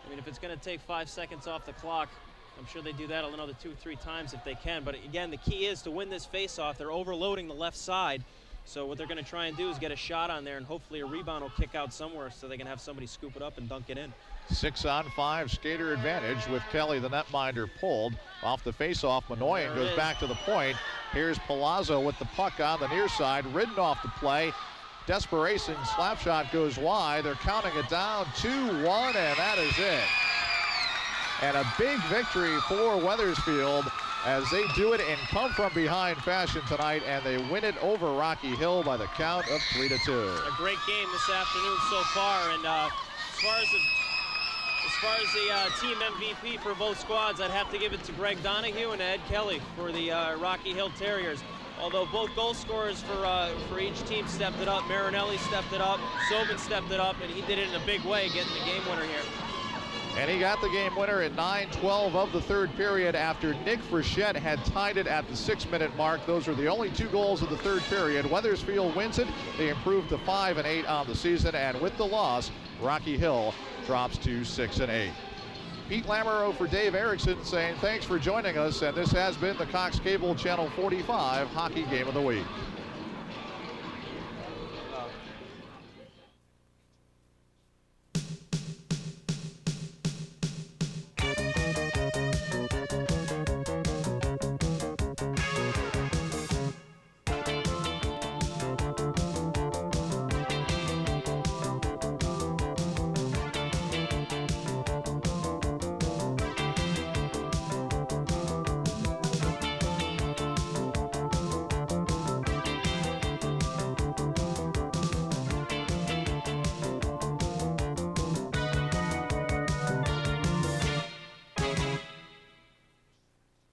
I mean, if it's going to take 5 seconds off the clock, I'm sure they do that another 2 or 3 times if they can. But again, the key is to win this face-off. They're overloading the left side. So what they're going to try and do is get a shot on there, and hopefully a rebound will kick out somewhere so they can have somebody scoop it up and dunk it in. 6-on-5 skater advantage with Kelly, the netminder, pulled off the face-off. Manoyan goes back to the point. Here's Palazzo with the puck on the near side, ridden off the play. Desperation, slap shot goes wide. They're counting it down 2-1, and that is it. And a big victory for Wethersfield as they do it in come-from-behind fashion tonight, and they win it over Rocky Hill by the count of 3-2. A great game this afternoon so far, and as far as the team MVP for both squads, I'd have to give it to Greg Donahue and Ed Kelly for the Rocky Hill Terriers. Although both goal scorers for each team stepped it up. Marinelli stepped it up, Sobin stepped it up, and he did it in a big way, getting the game winner here. And he got the game winner at 9:12 of the third period after Nick Frechette had tied it at the 6-minute mark. Those are the only 2 goals of the third period. Wethersfield wins it. They improve to 5-8 on the season, and with the loss, Rocky Hill drops to 6-8. Pete Lamoureux for Dave Erickson saying thanks for joining us, and this has been the Cox Cable Channel 45 Hockey Game of the Week.